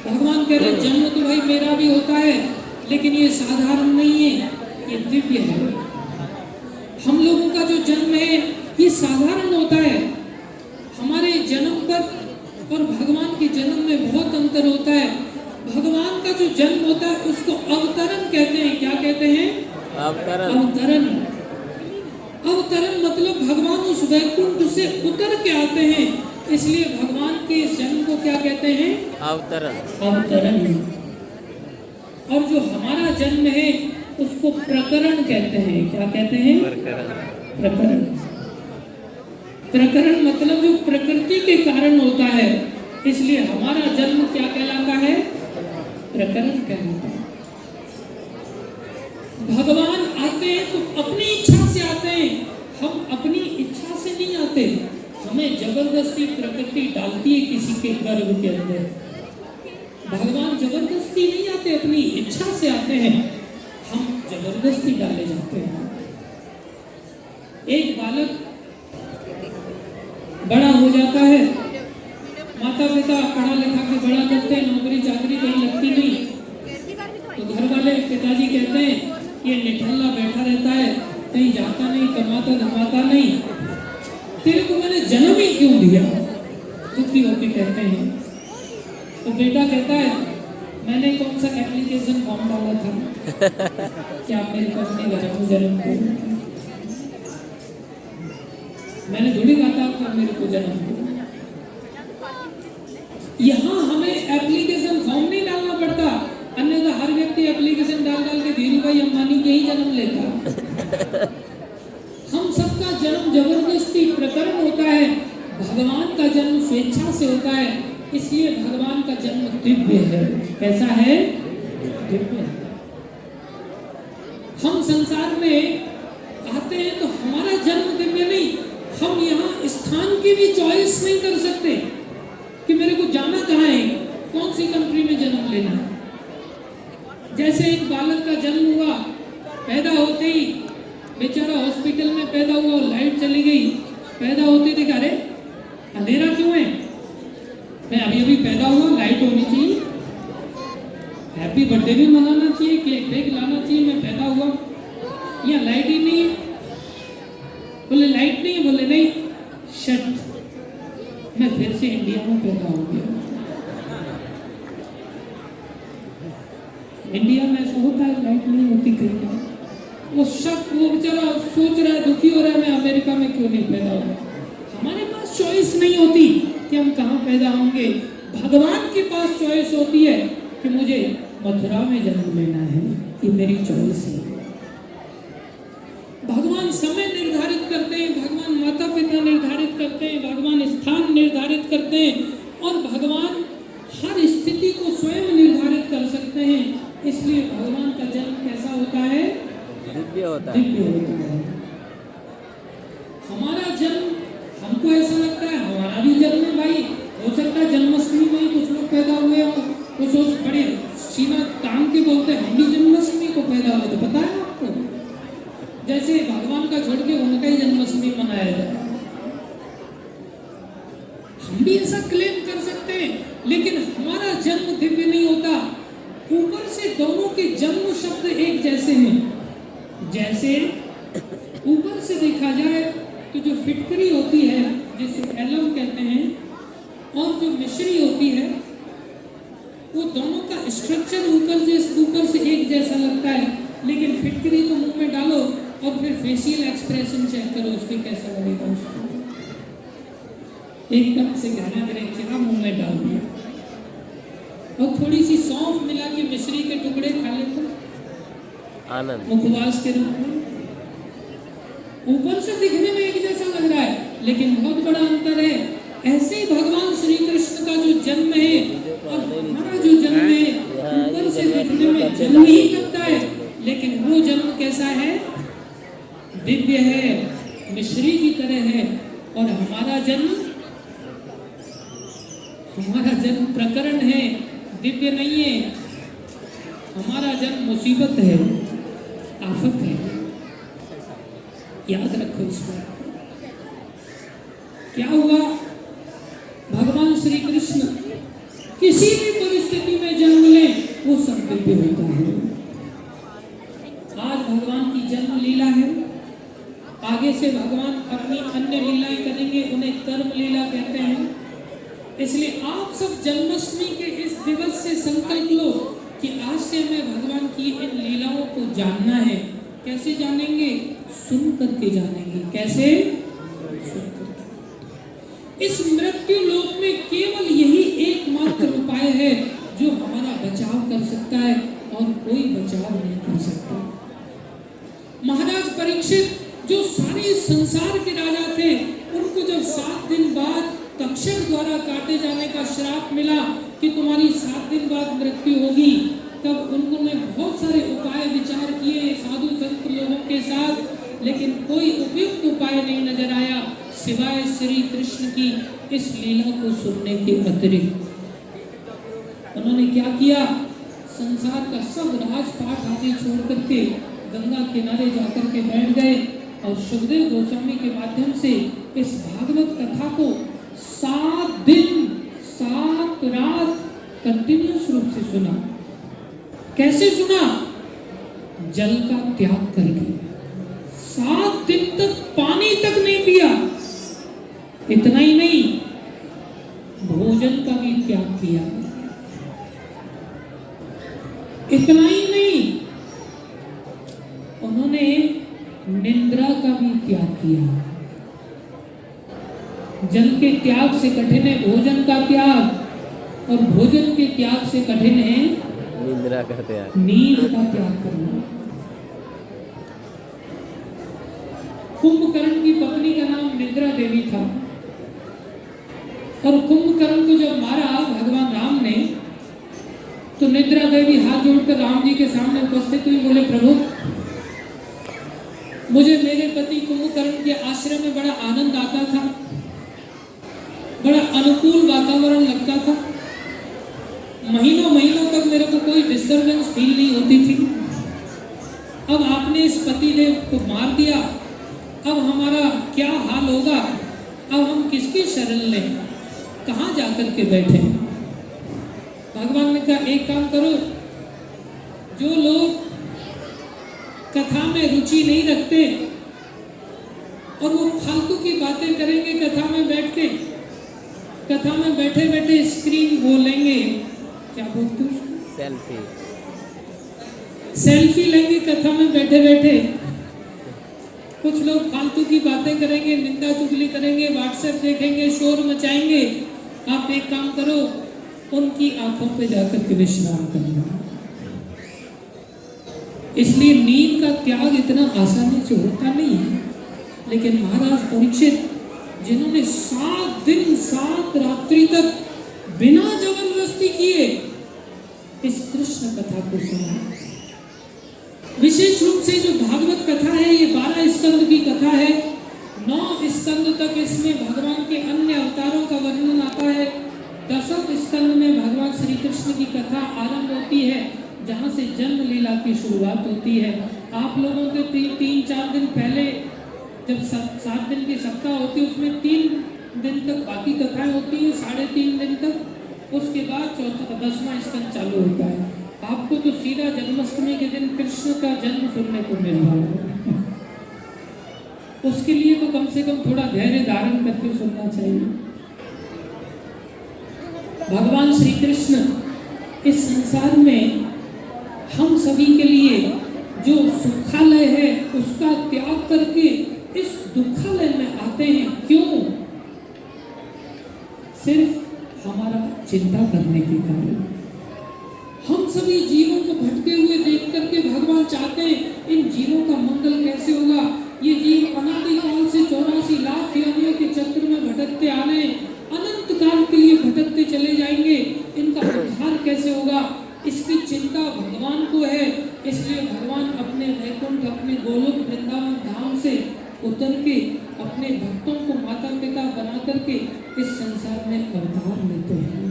Speaker 1: भगवान कह रहे हैं जन्म तो भाई मेरा भी होता है, लेकिन ये साधारण नहीं है, ये दिव्य है। हम लोगों का जो जन्म है ये साधारण होता है। हमारे जन्म पर और भगवान के जन्म में बहुत अंतर होता है। भगवान का जो जन्म होता है उसको अवतरण कहते हैं। क्या कहते हैं?
Speaker 2: अवतरण।
Speaker 1: अवतरण। अवतरण मतलब भगवान उस वैकुंठ से उतर के आते हैं, इसलिए भगवान के जन्म को क्या कहते हैं? अवतरण। अवतरण। और जो हमारा जन्म है उसको प्रकरण कहते हैं। क्या कहते हैं? प्रकरण। प्रकरण मतलब जो प्रकृति के कारण होता है, इसलिए हमारा जन्म क्या कहलाता है? प्रकरण कहलाता है। भगवान आते हैं तो अपनी इच्छा से आते हैं, हम अपनी इच्छा से नहीं आते। हमें जबरदस्ती प्रकृति डालती है किसी के गर्भ के अंदर। भगवान जबरदस्ती नहीं आते, अपनी इच्छा से आते हैं, हम जबरदस्ती डाले जाते हैं। एक बालक बड़ा हो जाता है, माता पिता बेटा पढ़ा लिखा के बड़ा करते हैं, नौकरी चाकरी कहीं लगती नहीं, तो घर वाले पिताजी कहते हैं ये निठल्ला बैठा रहता है, कहीं जाता नहीं, कमाता धमाता नहीं, तेरे को मैंने जन्म ही क्यों दिया, दुखी होके कहते हैं। तो बेटा कहता है मैंने कौन सा एप्लीकेशन फॉर्म डाला था कि आप मेरे पास नहीं बचा जन्म को, मैंने थोड़ी कहा था आपका मेरे को जन्म को। यहाँ हमें एप्लीकेशन फॉर्म नहीं डालना पड़ता, अन्यथा हर व्यक्ति एप्लीकेशन डाल के धीरू भाई अंबानी के ही जन्म लेता। हम सबका जन्म जबरदस्ती प्रकरण होता है, भगवान का जन्म स्वेच्छा से होता है, इसलिए भगवान का जन्म दिव्य है। कैसा है? दिव्य है। हम संसार में आते हैं तो हमारा जन्म दिव्य नहीं, हम यहाँ स्थान की भी चॉइस नहीं कर सकते कि मेरे को जाना कहाँ है, कौन सी कंट्री में जन्म लेना है। जैसे एक बालक का जन्म हुआ, पैदा होते ही बेचारा हॉस्पिटल में पैदा हुआ, लाइट चली गई, पैदा होते देखा अरे अंधेरा क्यों है, मैं अभी अभी पैदा हुआ, लाइट होनी चाहिए, हैप्पी बर्थडे भी मनाना चाहिए, केक वेक लाना चाहिए, मैं पैदा हुआ, यहाँ लाइट ही नहीं है। बोले लाइट नहीं है, बोले नहीं शट, मैं फिर से इंडिया में पैदा हो गया। इंडिया में ऐसा होता है, लाइट नहीं होती कहीं, वो शक, वो बेचारा सोच रहा है, दुखी हो रहा है, मैं अमेरिका में क्यों नहीं पैदा हुआ। हमारे पास चॉइस नहीं होती कि हम कहाँ पैदा होंगे, भगवान के पास चॉइस होती है कि मुझे मथुरा में जन्म लेना है, ये मेरी चॉइस है। भगवान समय निर्धारित करते हैं, भगवान माता पिता निर्धारित करते हैं, भगवान स्थान निर्धारित करते हैं, और भगवान हर स्थिति को स्वयं निर्धारित कर सकते हैं। इसलिए भगवान का जन्म कैसा होता है?
Speaker 2: दिव्य होता है।
Speaker 1: दिव्य होता है। हमारा जन्म, हमको ऐसा लगता है हमारा भी जन्म है भाई, हो सकता है जन्माष्टमी में ही कुछ लोग पैदा हुए हो, वो सोच बड़े सीना तान के बोलते हैं हम भी जन्माष्टमी को पैदा हुए, तो पता है आपको, जैसे भगवान का छोड़ के उनका ही जन्माष्टमी मनाया जाए। हम भी ऐसा क्लेम कर सकते हैं, लेकिन हमारा जन्म दिव्य नहीं होता। ऊपर से दोनों के जन्म शब्द एक जैसे हैं। जैसे ऊपर से देखा जाए तो जो फिटकरी होती है जिसे एलम कहते हैं, और जो मिश्री होती है, वो दोनों का स्ट्रक्चर ऊपर से एक जैसा लगता है, लेकिन फिटकरी को मुंह में डालो और फिर फेशियल एक्सप्रेशन चेक करो उसके कैसा लगेगा। उसको एकदम से घना करे क्या मुंह में डाल दिया, और थोड़ी सी सौंफ मिला के मिश्री के टुकड़े खा लेते,
Speaker 2: आनंद
Speaker 1: मुखवास के रूप में। ऊपर से दिखने में एक जैसा लग रहा है, लेकिन बहुत बड़ा अंतर है। ऐसे ही भगवान श्री कृष्ण का जो जन्म है और हमारा जो जन्म है, ऊपर से दिखने में जन्म ही करता है, लेकिन वो जन्म कैसा है? दिव्य है, मिश्री की तरह है। और हमारा जन्म प्रकरण है, दिव्य नहीं है। हमारा जन्म मुसीबत है, आफत है। याद रखो इस बात। क्या हुआ? भगवान श्री कृष्ण किसी भी परिस्थिति में जन्म लें, वो सब दिव्य होता है। आज भगवान की जन्म लीला है, आगे से भगवान अपनी अन्य लीलाएं करेंगे, उन्हें कर्म लीला कहते हैं। इसलिए आप सब जन्माष्टमी के इस दिवस से संकल्प लो कि आज से हमें भगवान की इन लीलाओं को जानना है। कैसे जानेंगे? सुन करके जानेंगे। कैसे? सुन करके। इस मृत्यु लोक में केवल यही एकमात्र उपाय है जो हमारा बचाव कर सकता है, और कोई बचाव नहीं कर सकता। महाराज परीक्षित जो सारे संसार के राजा थे, उनको जब 7 दिन बाद तक्षक द्वारा काटे जाने का श्राप मिला कि तुम्हारी 7 दिन बाद मृत्यु होगी, तब उन्होंने बहुत सारे उपाय विचार किए साधु संत लोगों के साथ, लेकिन कोई उपयुक्त उपाय नहीं नजर आया सिवाय श्री कृष्ण की इस लीला को सुनने के अतिरिक्त। उन्होंने क्या किया? संसार का सब राजपाट आदि छोड़ करके गंगा किनारे जाकर के बैठ गए, और सुखदेव गोस्वामी के माध्यम से इस भागवत कथा को 7 दिन रात रात कंटिन्यूस रूप से सुना। कैसे सुना? जल का त्याग करके 7 दिन तक पानी तक नहीं पिया। इतना ही नहीं, भोजन का भी त्याग किया। इतना ही नहीं, उन्होंने निद्रा का भी त्याग किया। जल के त्याग से कठिन है भोजन का त्याग, और भोजन के त्याग से कठिन है
Speaker 2: निद्रा का त्याग,
Speaker 1: नींद का त्याग करना। कुंभकर्ण की पत्नी का नाम निद्रा देवी था, और कुंभकर्ण को जब मारा भगवान राम ने, तो निद्रा देवी हाथ जोड़कर राम जी के सामने उपस्थित हुई, बोले प्रभु, मुझे मेरे पति कुंभकर्ण के आश्रम में बड़ा आनंद आता था, बड़ा अनुकूल वातावरण लगता था, महीनों महीनों तक मेरे को कोई डिस्टरबेंस फील नहीं होती थी। अब आपने इस पति देव को मार दिया, अब हमारा क्या हाल होगा? अब हम किसकी शरण लें? कहाँ जाकर के बैठे? भगवान ने कहा एक काम करो, जो लोग कथा में रुचि नहीं रखते और वो फालतू की बातें करेंगे कथा में बैठ के, कथा में बैठे बैठे स्क्रीन बोलेंगे, क्या बोलते हो? सेल्फी लेंगे कथा में बैठे बैठे। कुछ लोग फालतू की बातें करेंगे, निंदा चुगली करेंगे, व्हाट्सएप देखेंगे, शोर मचाएंगे। आप एक काम करो, उनकी आंखों पे जाकर के विश्राम करना। इसलिए नींद का त्याग इतना आसानी से होता नहीं है, लेकिन महाराज परीक्षित जिन्होंने 7 दिन 7 रात्रि तक बिना जबरदस्ती किए इस कृष्ण कथा को सुना। विशेष रूप से जो भागवत कथा है, ये 12 स्कंद की कथा है। 9 स्कंद तक इसमें भगवान के अन्य अवतारों का वर्णन आता है। 10वें स्कंद में भगवान श्री कृष्ण की कथा आरंभ होती है, जहाँ से जन्म लीला की शुरुआत होती है। आप लोगों के 3-4 दिन पहले जब 7 दिन की सप्ताह होती है, उसमें 3 दिन तक बाकी कथाएं होती हैं, 3.5 दिन तक। उसके बाद 10वां स्कंद चालू होता है। आपको तो सीधा जन्माष्टमी के दिन कृष्ण का जन्म सुनने को मिल रहा है। उसके लिए तो कम से कम थोड़ा धैर्य धारण करके सुनना चाहिए। भगवान श्री कृष्ण इस संसार में हम सभी के लिए जो सुखालय है उसका त्याग करके इस दुखालय में आते हैं। क्यों? सिर्फ हमारा चिंता करने के कारण। हम सभी जीवों को भटके हुए देख करके भगवान चाहते हैं इन जीवों का मंगल कैसे होगा। ये जीव अनादिकाल से 84 लाख योनियों के चक्र में भटकते आ रहे हैं, अनंत काल के लिए भटकते चले जाएंगे। इनका उद्धार कैसे होगा, इसकी चिंता भगवान को है। इसलिए भगवान अपने वैकुंठ, अपने गोलोक वृंदावन धाम से उतर के अपने भक्तों को माता पिता बना करके इस संसार में अवतार लेते हैं।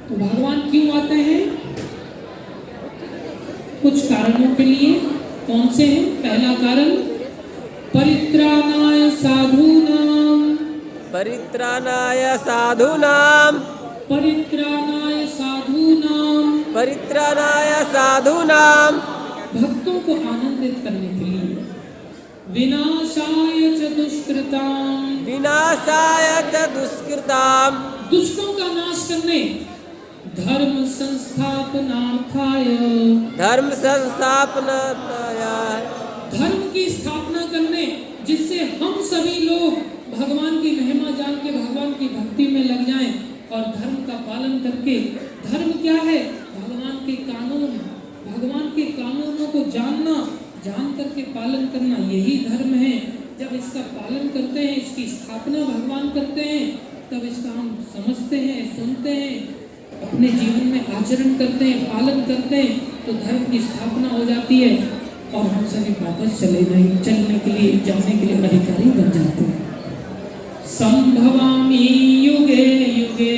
Speaker 1: तो भगवान क्यों आते हैं? कुछ कारणों के लिए। कौन से हैं? पहला कारण, परित्राणाय साधूनाम,
Speaker 2: परित्राणाय साधूनाम,
Speaker 1: परित्राणाय साधूनाम,
Speaker 2: परित्राणाय साधूनाम,
Speaker 1: भक्तों को आनंदित करने के लिए। विनाशाय च दुष्कृताम,
Speaker 2: विनाशाय च दुष्कृताम,
Speaker 1: दुष्टों का नाश करने। धर्म संस्थापनार्थाय,
Speaker 2: धर्म संस्थापनार्थाय,
Speaker 1: धर्म की स्थापना करने, जिससे हम सभी लोग भगवान की महिमा जान के भगवान की भक्ति में लग जाएं और धर्म का पालन करके। धर्म क्या है? भगवान के कानून, भगवान के कानूनों को जानना, जान करके पालन करना, यही धर्म है। जब इसका पालन करते हैं, इसकी स्थापना भगवान करते हैं, तब इसका हम समझते हैं, सुनते हैं, अपने जीवन में आचरण करते हैं, पालन करते हैं, तो धर्म की स्थापना हो जाती है और हम सभी वापस चलने के लिए, जाने के लिए अधिकारी बन जाते हैं। संभवामि युगे युगे,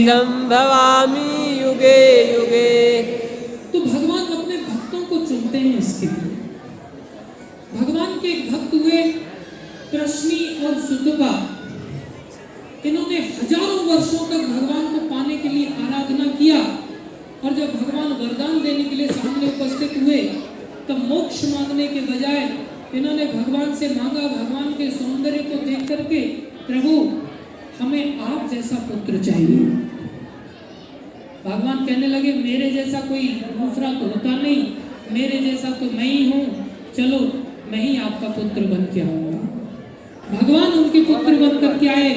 Speaker 2: संभवामि युगे युगे।
Speaker 1: तो भगवान अपने भक्तों को चुनते हैं इसके लिए। भगवान के एक भक्त हुए कृष्णी और सुतपा। इन्होंने हजारों वर्षों तक भगवान लेने के लिए सामने उपस्थित हुए, तब मोक्ष मांगने के बजाय इन्होंने भगवान से मांगा, भगवान के सौंदर्य को देख करके, प्रभु हमें आप जैसा पुत्र चाहिए। भगवान कहने लगे मेरे जैसा कोई दूसरा तो होता नहीं, मेरे जैसा तो मैं ही हूँ, चलो मैं ही आपका पुत्र बन के आऊंगा। भगवान उनके पुत्र बन करके आए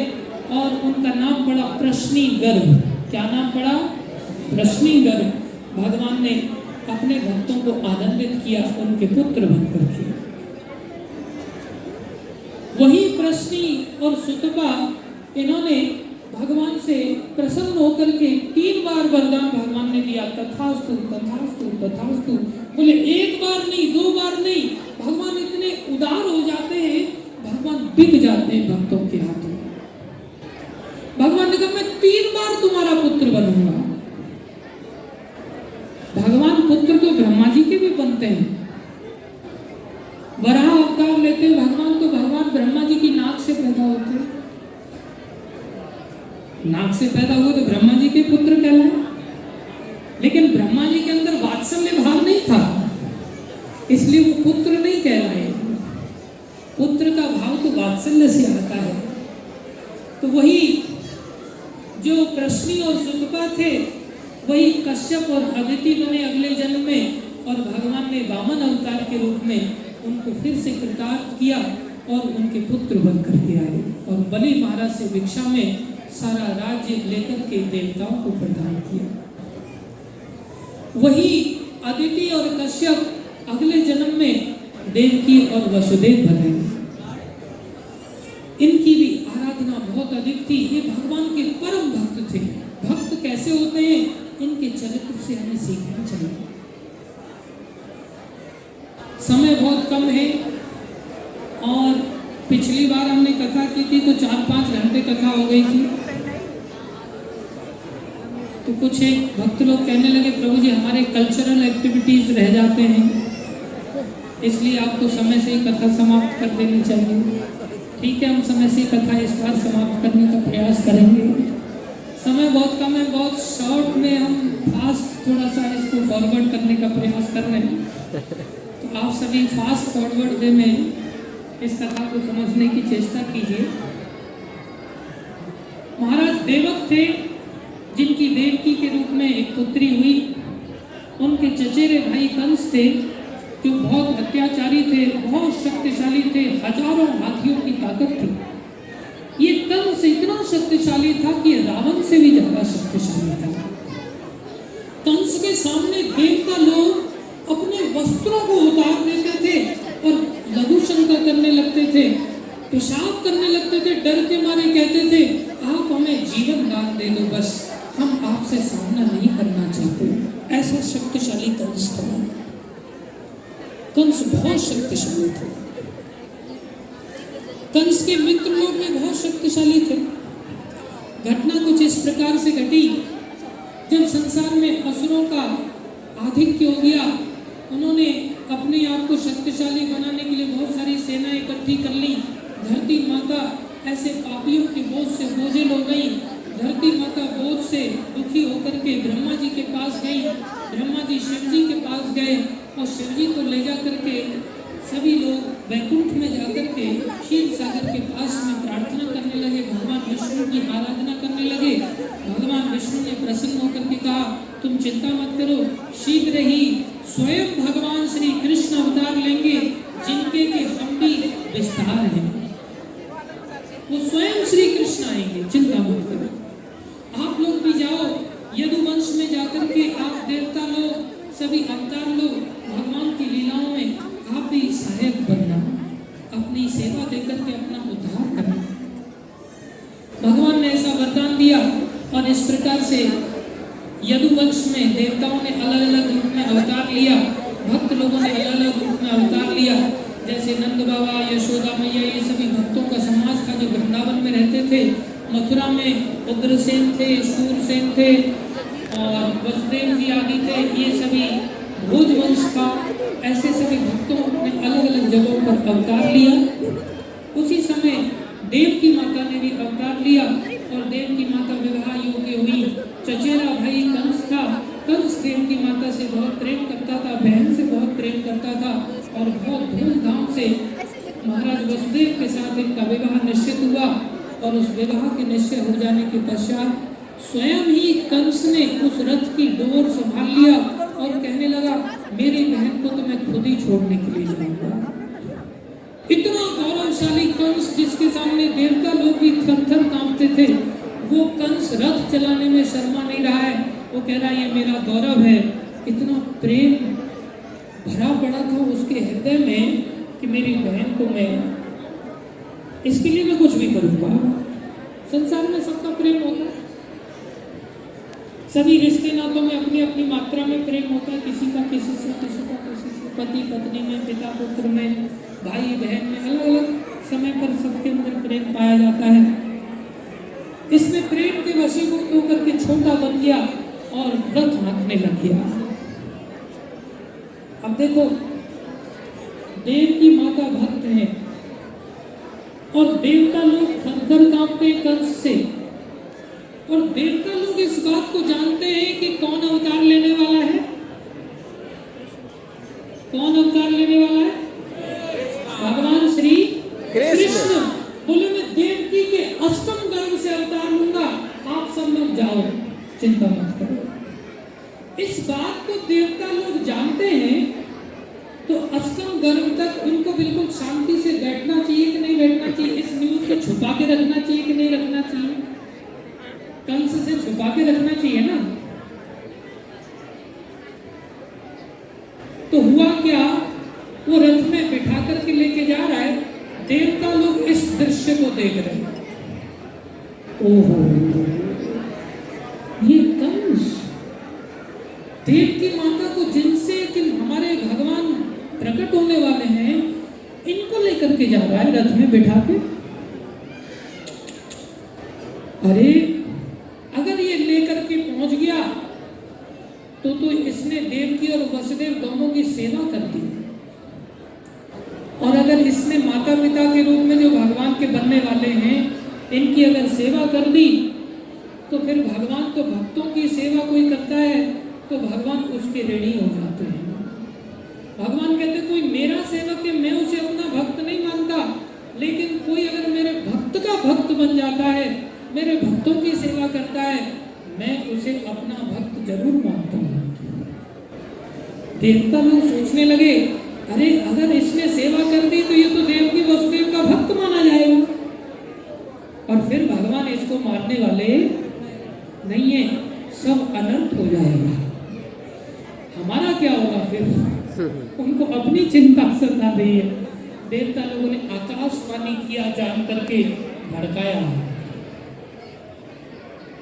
Speaker 1: और उनका नाम पड़ा प्रश्नी गर्भ। क्या नाम पड़ा? प्रश्नी गर्भ। भगवान ने अपने भक्तों को आनंदित किया उनके पुत्र बन करके। वही प्रश्नी और सुतपा, इन्होंने भगवान से प्रसन्न होकर के 3 बार वरदान भगवान ने दिया, तथास्तु तथास्तु तथास्तु। बोले एक बार नहीं, 2 बार नहीं, भगवान इतने उदार हो जाते हैं, भगवान बिक जाते हैं भक्तों के हाथों। भगवान ने कहा मैं 3 बार तुम्हारा पुत्र बनूंगा। भगवान पुत्र तो ब्रह्मा जी के भी बनते हैं, वराह अवतार लेते हैं भगवान, तो भगवान ब्रह्मा जी की नाक से पैदा होते हैं। नाक से पैदा हुए तो ब्रह्मा जी के पुत्र कहलाए, लेकिन ब्रह्मा जी के अंदर वात्सल्य भाव नहीं था, इसलिए वो पुत्र नहीं कहलाए। पुत्र का भाव तो वात्सल्य से आता है। तो वही जो प्रश्नी और सुतपा थे, वही कश्यप और अदिति बने अगले जन्म में, और भगवान ने वामन अवतार के रूप में उनको फिर से कृतार्थ किया और उनके पुत्र बन करके आए, और बलि महाराज से भिक्षा में सारा राज्य लेकर के देवताओं को प्रदान किया। वही अदिति और कश्यप अगले जन्म में देवकी और वसुदेव बने। इनकी भी आराधना बहुत अधिक थी। ये भगवान के परम भक्त थे। भक्त कैसे होते हैं, इनके चरित्र से हमें सीखना चाहिए। समय बहुत कम है, और पिछली बार हमने कथा की थी तो 4-5 घंटे कथा हो गई थी। तो कुछ एक भक्त लोग कहने लगे प्रभु जी हमारे कल्चरल एक्टिविटीज रह जाते हैं, इसलिए आपको समय से ही कथा समाप्त कर देनी चाहिए। ठीक है, हम समय से कथा इस बार समाप्त करने का प्रयास करेंगे। समय बहुत कम है, बहुत शॉर्ट में हम फास्ट थोड़ा सा इसको फॉरवर्ड करने का प्रयास कर रहे हैं। तो आप सभी फास्ट फॉरवर्ड वे में इस कथा को समझने की चेष्टा कीजिए। महाराज देवक थे, जिनकी देवकी के रूप में एक पुत्री हुई। उनके चचेरे भाई कंस थे, जो बहुत अत्याचारी थे, बहुत शक्तिशाली थे, हजारों हाथियों की ताकत थी। ये कंस इतना शक्तिशाली था कि रावण से भी ज्यादा शक्तिशाली था। कंस के सामने देवता लोग अपने वस्त्रों को उतार देते थे और लघु शंका करने लगते थे, पेशाब करने लगते थे, डर के मारे कहते थे आप हमें जीवन दान दे दो, बस हम आपसे सामना नहीं करना चाहते। ऐसा शक्तिशाली कंस था। कंस बहुत शक्तिशाली थे। कंस के मित्र लोग भी बहुत शक्तिशाली थे। घटना कुछ इस प्रकार से घटी, जब संसार में असुरों का आधिक्य हो गया, उन्होंने अपने आप को शक्तिशाली बनाने के लिए बहुत सारी सेना इकट्ठी कर ली। धरती माता ऐसे पापियों के बोझ से बोझिल हो गई। धरती माता बोझ से दुखी होकर के ब्रह्मा जी के पास गई। ब्रह्मा जी शिव जी के पास गए, और शिव जी को ले जा करके सभी लोग वैकुंठ में जाकर के क्षीर सागर के पास में प्रार्थना करने लगे, भगवान विष्णु की आराधना करने लगे। भगवान विष्णु ने प्रसन्न होकर के कहा तुम चिंता मत करो, शीघ्र ही स्वयं भगवान श्री कृष्ण अवतार लेंगे, जिनके के हम भी विस्तार हैं। वो स्वयं श्री कृष्ण आएंगे, चिंता मत करो। आप लोग भी जाओ, यदुवंश में जाकर के आप देवता लोग, सभी अवतार लोग भगवान की लीलाओं में आप भी सहायक बनना, अपनी सेवा देकर के अपना उद्धार करना। भगवान ने ऐसा वरदान दिया, और इस प्रकार से यदुवंश में देवताओं ने अलग अलग रूप में अवतार लिया, भक्त लोगों ने अलग अलग रूप में अवतार लिया। जैसे नंद बाबा, यशोदा मैया, ये सभी भक्तों का समाज था जो वृंदावन में रहते थे। मथुरा में उग्रसेन थे, शूरसेन थे, और वसुदेव जी आदि थे, ये सभी भोजवंश था। ऐसे सभी भक्तों ने अलग अलग जगहों पर अवतार लिया। उसी समय देव की माता ने भी अवतार लिया, और देव की माता विवाह योग्य हुई। चचेरा भाई कंस था, कंस देव की माता से बहुत प्रेम करता था, बहन से बहुत प्रेम करता था और बहुत धूमधाम से महाराज वसुदेव के साथ इनका विवाह निश्चित हुआ। और उस विवाह के निश्चय हो जाने के पश्चात स्वयं ही कंस ने उस रथ की डोर संभाल लिया और कहने लगा, मेरी बहन को तो मैं खुद ही छोड़ने के लिए जाऊंगा। इतना गौरवशाली कंस, जिसके सामने देवता लोग भी थर-थर कांपते थे, वो कंस रथ चलाने में शर्मा नहीं रहा है। वो कह रहा है, ये मेरा गौरव है। इतना प्रेम भरा पड़ा था उसके हृदय में कि मेरी बहन को मैं, इसके लिए मैं कुछ भी करूंगा। संसार में सबका प्रेम होता है, सभी रिश्ते नातों में अपनी अपनी मात्रा में प्रेम होता है। किसी का किसी से, किसी का किसी से, पति पत्नी में, पिता पुत्र में, भाई बहन में, अलग अलग समय पर सबके अंदर प्रेम पाया जाता है। इसमें प्रेम के वशीभूत होकर के छोटा बन गया और रथ हाँकने लग गया। अब देखो, देव की माता भक्त है और देवता लोग थर-थर कांपते हैं कंस से। और देवता लोग इस बात को जानते हैं कि कौन अवतार लेने वाला है। कौन अवतार लेने वाला है? भगवान श्री कृष्ण। बोले, मैं देवकी के अष्टम गर्भ से अवतार लूंगा, आप सब लोग जाओ, चिंता मत करो। इस बात को देवता लोग जानते हैं, तो अष्टम गर्भ तक उनको बिल्कुल शांति से बैठना चाहिए कि नहीं बैठना चाहिए? इस न्यूज को छुपा के रखना चाहिए कि नहीं रखना चाहिए? कंस से छुपा के रखना चाहिए ना। तो हुआ क्या, वो रथ में बिठा करके लेके जा रहा है, देवता लोग इस दृश्य को देख रहे हैं। ओहो, ये कंस देव की माता को, जिनसे कि हमारे भगवान प्रकट होने वाले हैं, इनको लेकर के जा रहा है रथ में बिठा के। अरे अगर ये लेकर के पहुंच गया तो इसने देवकी और वसुदेव दोनों की सेवा कर दी। और अगर इसने माता पिता के रूप में जो भगवान के बनने वाले हैं, इनकी अगर सेवा कर दी, तो फिर भगवान तो भक्तों की सेवा कोई करता है तो भगवान उसके ऋणी हो जाते हैं। भगवान कहते, कोई मेरा सेवक है, मैं उसे अपना भक्त नहीं मानता, लेकिन कोई अगर मेरे भक्त का भक्त बन जाता है, मेरे भक्तों की सेवा करता है, मैं उसे अपना भक्त जरूर मानता हूँ। देवता लोग सोचने लगे, अरे अगर इसने सेवा कर दी तो ये तो देवकी वसुदेव का भक्त माना जाएगा, और फिर भगवान इसको मारने वाले नहीं है, सब अनर्थ हो जाएगा। हमारा क्या होगा फिर? उनको अपनी चिंता सता रही है। देवता लोगों ने आकाशवाणी किया, जान करके भड़काया।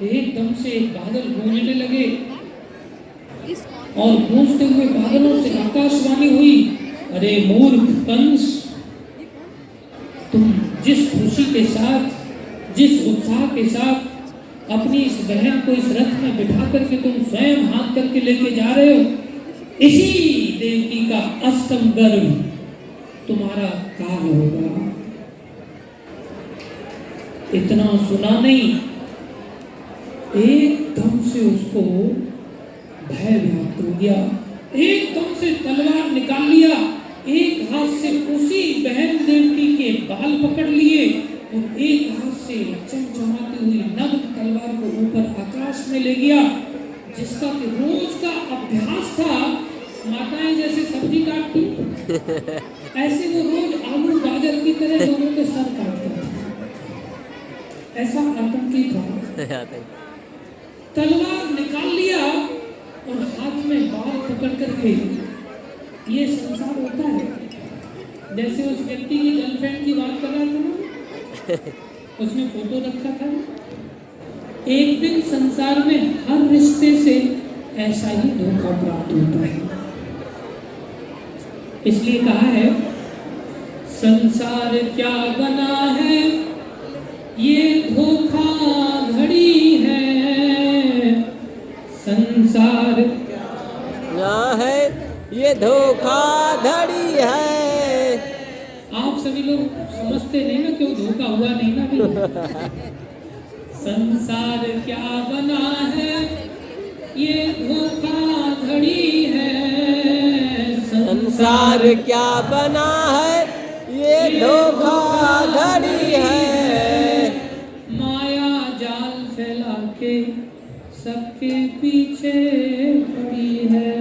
Speaker 1: एकदम से बादल गूंजने लगे और गूंजते हुए बादलों से आकाशवाणी हुई, अरे मूर्ख कंस, तुम जिस खुशी के साथ, जिस उत्साह के साथ अपनी इस बहन को इस रथ में बिठा करके तुम स्वयं हाथ करके लेके जा रहे हो, इसी देवकी का अष्टम गर्भ तुम्हारा काल होगा। इतना सुना नहीं, एकदम से उसको भय व्याप्त हो गया। एकदम से तलवार निकाल लिया, एक हाथ से उसी बहन देवकी के बाल पकड़ लिए और एक हाथ से चमचमाती हुई नग्न तलवार को ऊपर आकाश में ले गया। जिसका कि रोज का अभ्यास था, माताएं जैसे सब्जी काटती ऐसे वो रोज आलू गाजर की तरह दोनों के सर काटता था। ऐसा आतंकी था। तलवार निकाल लिया और हाथ में बाल पकड़ करके, ये संसार होता है। जैसे उस व्यक्ति की गर्लफ्रेंड की बात कर रहा था ना, उसने फोटो रखा था। एक दिन संसार में हर रिश्ते से ऐसा ही धोखा प्राप्त होता है। इसलिए कहा है, संसार क्या बना है, ये धोखा घड़ी है। संसार
Speaker 2: क्या है, ये धोखा धड़ी है।
Speaker 1: आप सभी लोग समझते नहीं ना, क्यों धोखा हुआ नहीं ना भी। संसार क्या बना है, ये धोखा धड़ी
Speaker 2: संसार क्या बना है, ये धोखाधड़ी है।
Speaker 1: माया जाल फैला के सबके पीछे पड़ी है।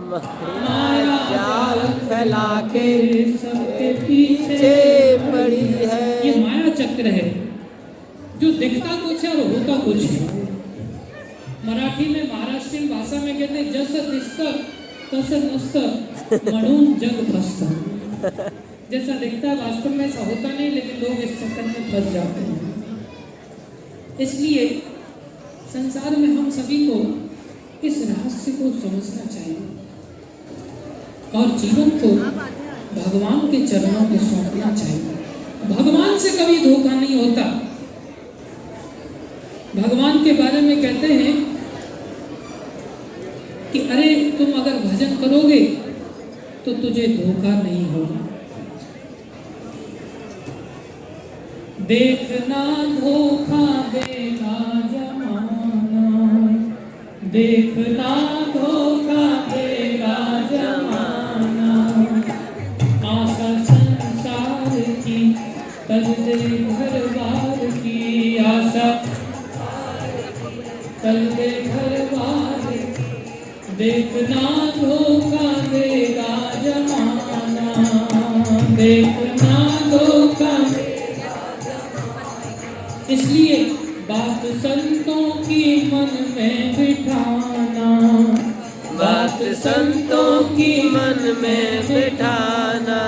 Speaker 2: माया जाल फैला के
Speaker 1: सबके पीछे
Speaker 2: पड़ी है।
Speaker 1: ये माया चक्र है जो दिखता कुछ है और होता कुछ है। मराठी में, महाराष्ट्रीयन भाषा में कहते हैं जसं दिसतं तसं नसतं म्हणून जग फसतं। जैसा दिखता है वास्तव में ऐसा होता नहीं, लेकिन लोग इस चक्कर में फंस जाते हैं। इसलिए संसार में हम सभी को इस रहस्य को समझना चाहिए और जीवन को भगवान के चरणों में सौंपना चाहिए। भगवान से कभी धोखा नहीं होता। भगवान के बारे में कहते हैं कि अरे तुम अगर भजन करोगे तो तुझे धोखा नहीं होगा। देखना धोखा देगा जमाना, देखना धोखा देगा जमाना। आशा संसार की तज दे घर बार की, आशा तज दे घर बार की। देखना धोखा देगा जमाना, देखना धोखा। इसलिए बात संतों की मन में बिठाना,
Speaker 2: बात संतों की मन में बिठाना।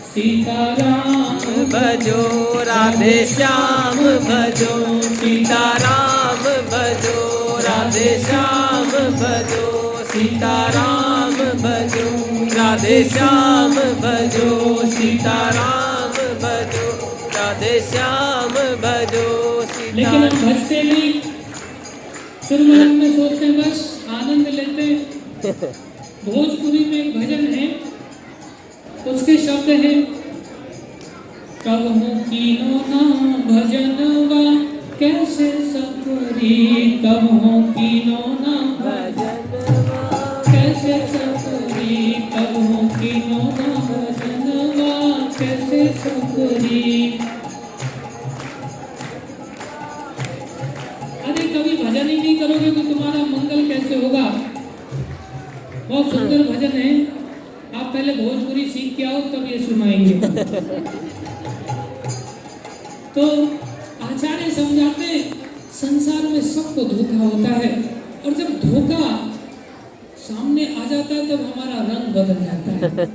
Speaker 1: सीताराम
Speaker 2: भजो राधे श्याम भजो, सीताराम भजो राधे श्याम भजो, सीताराम भजो राधे श्याम भजो, सीताराम भजो राधे श्याम भजो।
Speaker 1: लेकिन हम भजते नहीं, सुरमन में सोचते हैं, बस आनंद लेते हैं। भोजपुरी में एक भजन है, उसके शब्द हैं कबहू कीनो ना भजनवा कैसे सफरी, कबहू कीनो ना
Speaker 2: भजनवा
Speaker 1: कैसे सफरी, कबहू कीनो ना भजनवा कैसे सफरी। अरे कभी भजन ही नहीं करोगे तो तुम्हारा मंगल कैसे होगा। बहुत सुंदर भजन है, आप पहले भोजपुरी सीख के आओ तब ये सुनाएंगे। तो आचार्य समझाते संसार में सबको धोखा होता है, और जब धोखा सामने आ जाता है तब हमारा रंग बदल जाता है।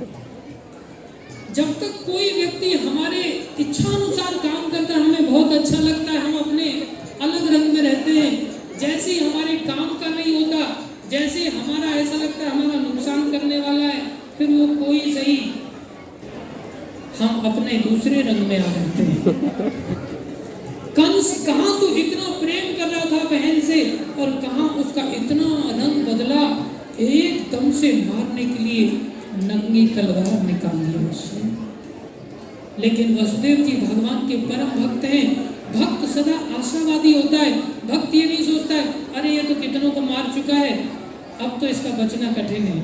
Speaker 1: जब तक कोई व्यक्ति हमारे इच्छा अनुसार काम करता है, हमें बहुत अच्छा लगता है, हम अपने अलग रंग में रहते हैं। जैसे ही हमारे काम का नहीं होता, जैसे ही हमारा ऐसा लगता है हमारा नुकसान करने वाला है, फिर वो कोई सही, हम अपने दूसरे रंग में आ जाते हैं। कंस कहाँ तो इतना प्रेम कर रहा था बहन से, और कहाँ उसका इतना रंग बदला, एकदम से मारने के लिए नंगी तलवार निकाल लिया उसने। लेकिन वसुदेव जी भगवान के परम भक्त हैं। भक्त सदा आशावादी होता है। भक्त ये नहीं सोचता है अरे ये तो कितनों को मार चुका है, अब तो इसका बचना कठिन है,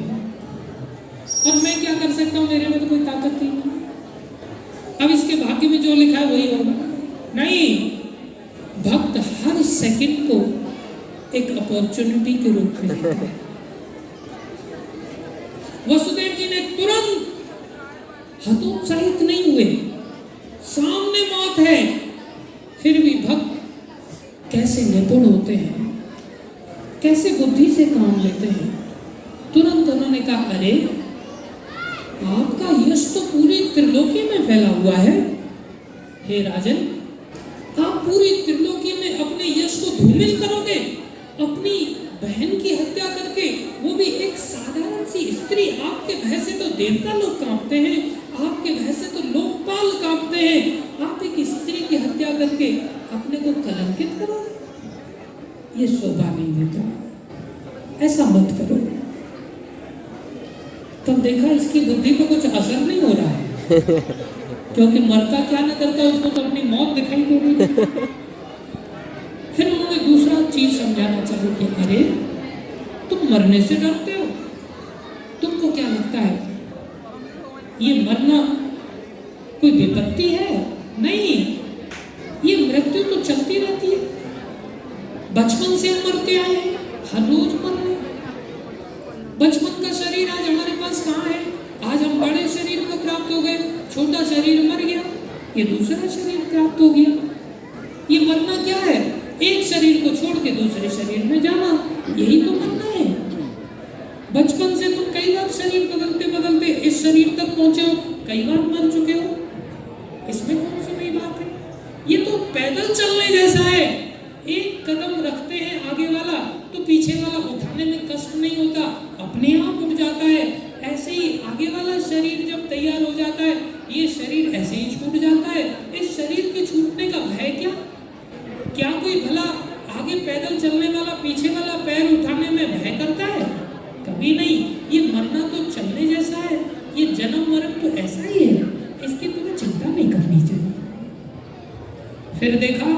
Speaker 1: और मैं क्या कर सकता हूँ, मेरे में तो कोई ताकत नहीं, अब इसके भाग्य में जो लिखा है वही होगा। नहीं, भक्त हर सेकंड को एक अपॉर्चुनिटी के रूप में लेता है। वसुदेव जी ने तुरंत हतोत्साहित नहीं हुए, सामने मौत है, फिर भी भक्त कैसे निपुण होते हैं, कैसे बुद्धि से काम लेते हैं। तुरंत उन्होंने कहा अरे आपका यश तो पूरी त्रिलोकी में फैला हुआ है, हे राजन, आप पूरी त्रिलोकी में अपने यश को धूमिल करोगे, अपनी बहन की हत्या करके, वो भी एक साधारण सी स्त्री। आपके भय से तो देवता लोग कांपते हैं, आपके भय से तो लोकपाल कांपते हैं, आप एक स्त्री की हत्या करके अपने को कलंकित करोगे, ये शोभा नहीं देता, ऐसा मत करो। तब देखा इसकी बुद्धि को कुछ असर नहीं हो रहा है, क्योंकि मरता क्या न करता, उसको तो अपनी मौत दिखाई दे रही। फिर उन्होंने दूसरा चीज समझाना चालू किया, अरे तुम मरने से डरते हो, तुमको क्या लगता है ये मरना कोई विपत्ति है? नहीं, ये मृत्यु तो चलती रहती है। बचपन से हम मरते आए हैं, हर रोज मर रहे हैं। बचपन का शरीर आज हमारे पास कहाँ है? आज हम बड़े शरीर को प्राप्त हो गए, छोटा शरीर मर गया, ये दूसरा शरीर प्राप्त हो गया। ये मरना क्या है? एक शरीर को छोड़ के दूसरे शरीर में जाना, यही तो मरना है। बचपन से तुम कई बार शरीर बदलते बदलते इस शरीर तक पहुंचे हो, कई बार मर चुके हो, इसमें कौन सी नई बात है? ये तो पैदल चलने जैसा है। एक कदम रखते हैं आगे वाला तो पीछे वाला उठाने में कष्ट नहीं होता, अपने आप उठ जाता है। ऐसे ही आगे वाला शरीर जब तैयार हो जाता है, ये शरीर ऐसे ही छूट जाता है। इस शरीर के छूटने का भय क्या? क्या कोई भला आगे पैदल चलने वाला पीछे वाला पैर उठाने में भय करता है? कभी नहीं। ये मरना तो चलने जैसा है, ये जन्म मरण तो ऐसा ही है, इसकी तुम्हें चिंता नहीं करनी चाहिए। फिर देखा,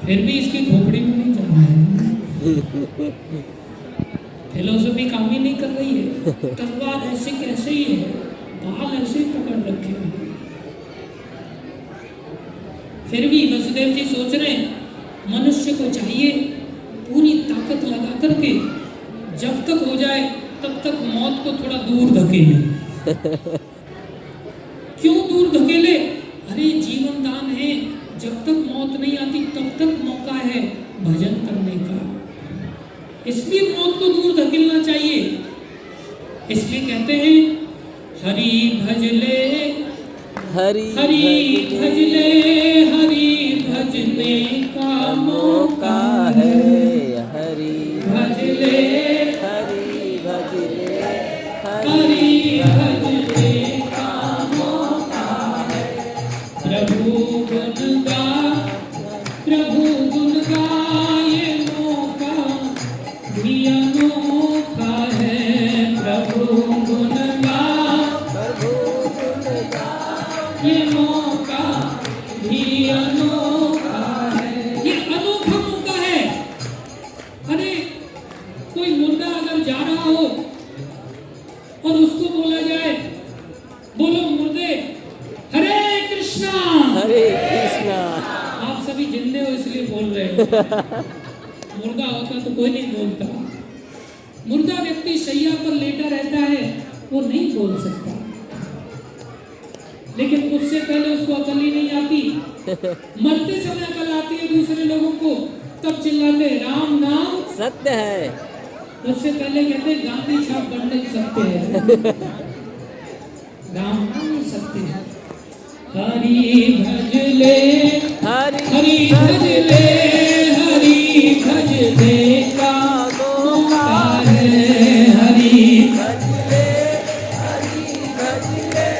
Speaker 1: फिर भी इसकी खोपड़ी में नहीं जा रहा है। फिलोसफी काम ही नहीं कर रही है। तलवार ऐसे कैसे ही है, बाल ऐसे पकड़ रखे हैं। फिर भी वसुदेव जी सोच रहे हैं, मनुष्य को चाहिए पूरी ताकत लगा करके जब तक हो जाए तब तक मौत को थोड़ा दूर धकेले। क्यों दूर धकेले? अरे जीवन दान है, जब तक मौत नहीं आती तब तक मौका है भजन करने का, इसलिए मौत को दूर धकेलना चाहिए। इसलिए कहते हैं हरि भजले,
Speaker 2: हरि
Speaker 1: हरि भजले, हरि भजने का मौका है।
Speaker 2: हरि
Speaker 1: भजले,
Speaker 2: हरि भजले,
Speaker 1: हरि भजने का मौका है। प्रभु गुण गा, प्रभु गुण गा, ये मौका भी अनोखा है। प्रभु गुण गा,
Speaker 2: प्रभु गुण गा,
Speaker 1: ये मौका भी अनोखा है। ये अनोखा मौका है। अरे कोई मुर्दा अगर जा रहा हो और उसको बोला जाए, बोलो मुर्दे हरे कृष्णा,
Speaker 2: हरे कृष्णा।
Speaker 1: आप सभी जिंदे हो इसलिए बोल रहे हो। मुर्दा होता तो कोई नहीं बोलता। मुर्दा व्यक्ति शैया पर लेटा रहता है, वो नहीं बोल सकता, लेकिन उससे पहले उसको अकल ही नहीं आती। मरते समय अकल आती है दूसरे लोगों को, तब चिल्लाते राम नाम
Speaker 2: सत्य है।
Speaker 1: उससे पहले कहते गांधी छाप बंडल सत्य है। राम नाम सत्य है। हरि भजले,
Speaker 2: हरि
Speaker 1: हरि भजले, हरि भजले का मौका है। हरि
Speaker 2: भजले, हरि भजले,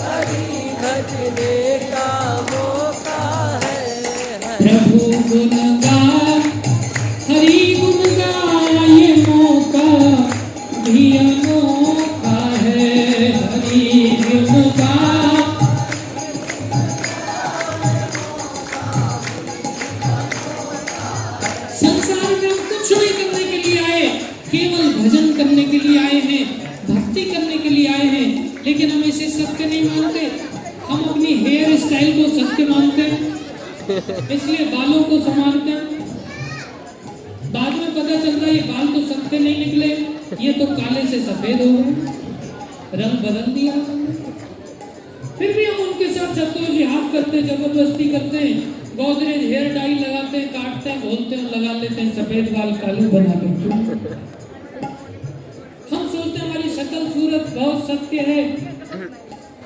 Speaker 2: हरि भजने का मौका है।
Speaker 1: प्रभु गुण गा, हरि गुण गा, ये मौका भी अनोखा है। हरि गुण गा, संसार में हम कुछ नहीं करने के लिए आए, केवल भजन करने के लिए आए हैं, भक्ति करने के लिए आए हैं। लेकिन हम इसे सत्य नहीं मानते, हम अपनी हेयर स्टाइल को सत्य मानते हैं, इसलिए बालों को संभालते हैं। बाद में पता चलता है ये बाल तो सत्य नहीं निकले, ये तो काले से सफेद हो गए, रंग बदल दिया। फिर भी हम उनके साथ जद्दोजहद करते, जबरदस्ती करते हैं, गोदरेज हेयर डाई लगाते हैं, काटते हैं, बोलते हैं, लगा लेते हैं, सफेद बाल काले बना देते हैं। हम सोचते हैं हमारी शक्ल सूरत बहुत सत्य है,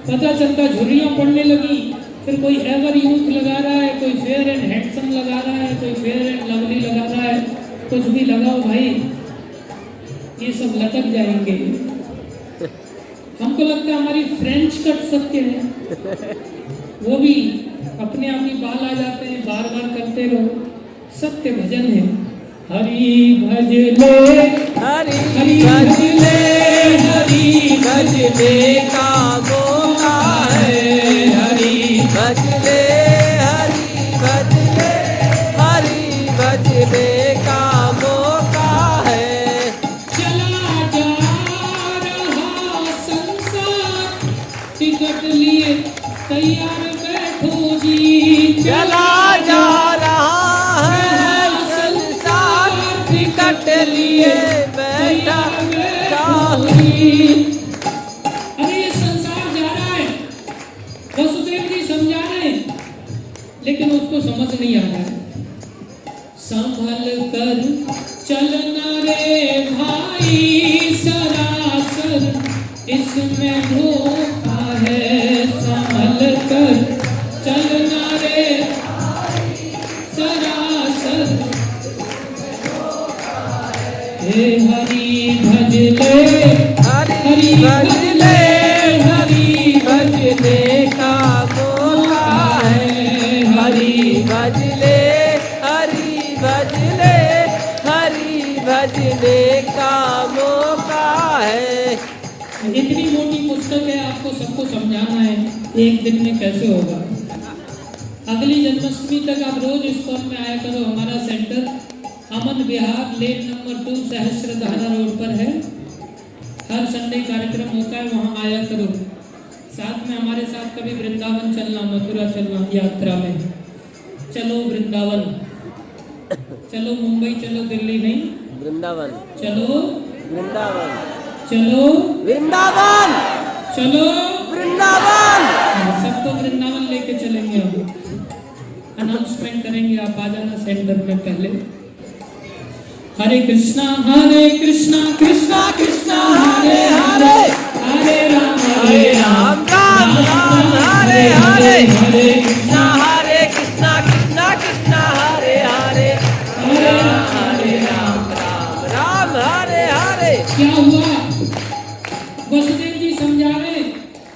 Speaker 1: पता चलता झुर्रियां पड़ने लगी। फिर कोई एवर यूथ लगा रहा है, कोई फेयर एंड हैंडसम लगा रहा है, कोई फेयर एंड लवली लगा रहा है। कुछ भी लगाओ भाई, ये सब लटक जाएंगे। हमको लगता है हमारी फ्रेंच कट सत्य है, वो भी अपने आप ही बाल आ जाते हैं, बार बार करते रहो। सत्य भजन है। हरि भजले,
Speaker 2: हरि
Speaker 1: हरि भजले, हरि
Speaker 2: भजने का मौका है।
Speaker 1: हरि
Speaker 2: भजले, हरि भजले, हरि भजने का मौका है।
Speaker 1: चला जा रहा संसार
Speaker 2: वट लिए बैठा
Speaker 1: बाहुरी। अरे ये संसार जा रहा है, वसुदेव जी समझा रहे हैं, लेकिन उसको समझ नहीं आ रहा है। संभल कर चलना रे भाई, सरासर इसमें धोखा है। संभल कर चलना रे सरासर, हे हरि भज ले,
Speaker 2: हरि भज ले, हरि भजने का मौका है। हरि भज ले, हरि भज ले, हरि भजने का मौका है।
Speaker 1: इतनी मोटी पुस्तक है, आपको सबको समझाना है, एक दिन में कैसे होगा। अगली जन्माष्टमी तक आप रोज इस्कॉन में आया करो। हमारा सेंटर अमन विहार लेन नंबर 2 सहस्त्रधारा रोड पर है। हर संडे कार्यक्रम होता है, वहाँ आया करो। साथ में हमारे साथ कभी वृंदावन चलना, मथुरा चलना, यात्रा में चलो। वृंदावन चलो, मुंबई चलो, दिल्ली नहीं,
Speaker 2: वृंदावन
Speaker 1: चलो
Speaker 2: वृंदावन,
Speaker 1: चलो
Speaker 2: वृंदावन,
Speaker 1: चलो
Speaker 2: वृंदावन।
Speaker 1: सबको वृंदावन लेके चलेंगे। हम अनाउंसमेंट करेंगे, आप आ जाना सेंटर में पहले। हरे कृष्णा कृष्णा कृष्णा हरे हरे, हरे राम
Speaker 2: राम राम हरे हरे, हरे कृष्णा कृष्णा कृष्णा हरे हरे, हरे राम राम हरे हरे।
Speaker 1: क्या हुआ? वसुदेव जी समझा रहे,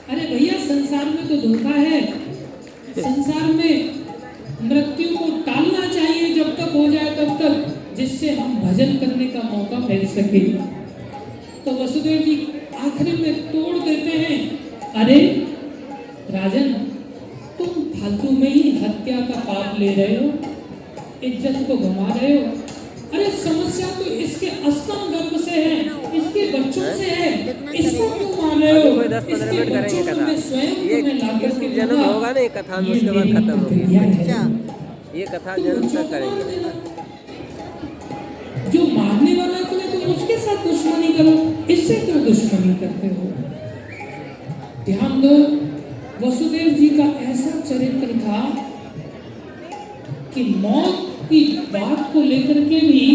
Speaker 1: अरे भैया संसार में तो धोखा है। संसार में मृत्यु को टालना चाहिए जब तक हो जाए तब तक, जिससे हम भजन करने का मौका मिल सके। तो वसुदेव जी आखिरी में तोड़ देते हैं, अरे राजन, तुम फालतू में ही हत्या का पाप ले रहे हो, इज्जत को गंवा रहे हो। अरे समस्या तो इसके अस्तम गर्भ से है, इसके बच्चों से है, इसको क्यों मान रहे हो? इसके बच्चों को मैं स्वयं तुम्हें लाकर के
Speaker 2: जन्म होगा ना, एक कथा में उसके बाद खत्म होगी। ये कथा जन्म तक करेंगे।
Speaker 1: जो मारने वाला को है तुम उसके साथ दुश्मनी करो, इससे क्यों दुश्मनी करते हो? ध्यान दो, वसुदेव जी का ऐसा चरित्र था कि मौत की बात को लेकर के भी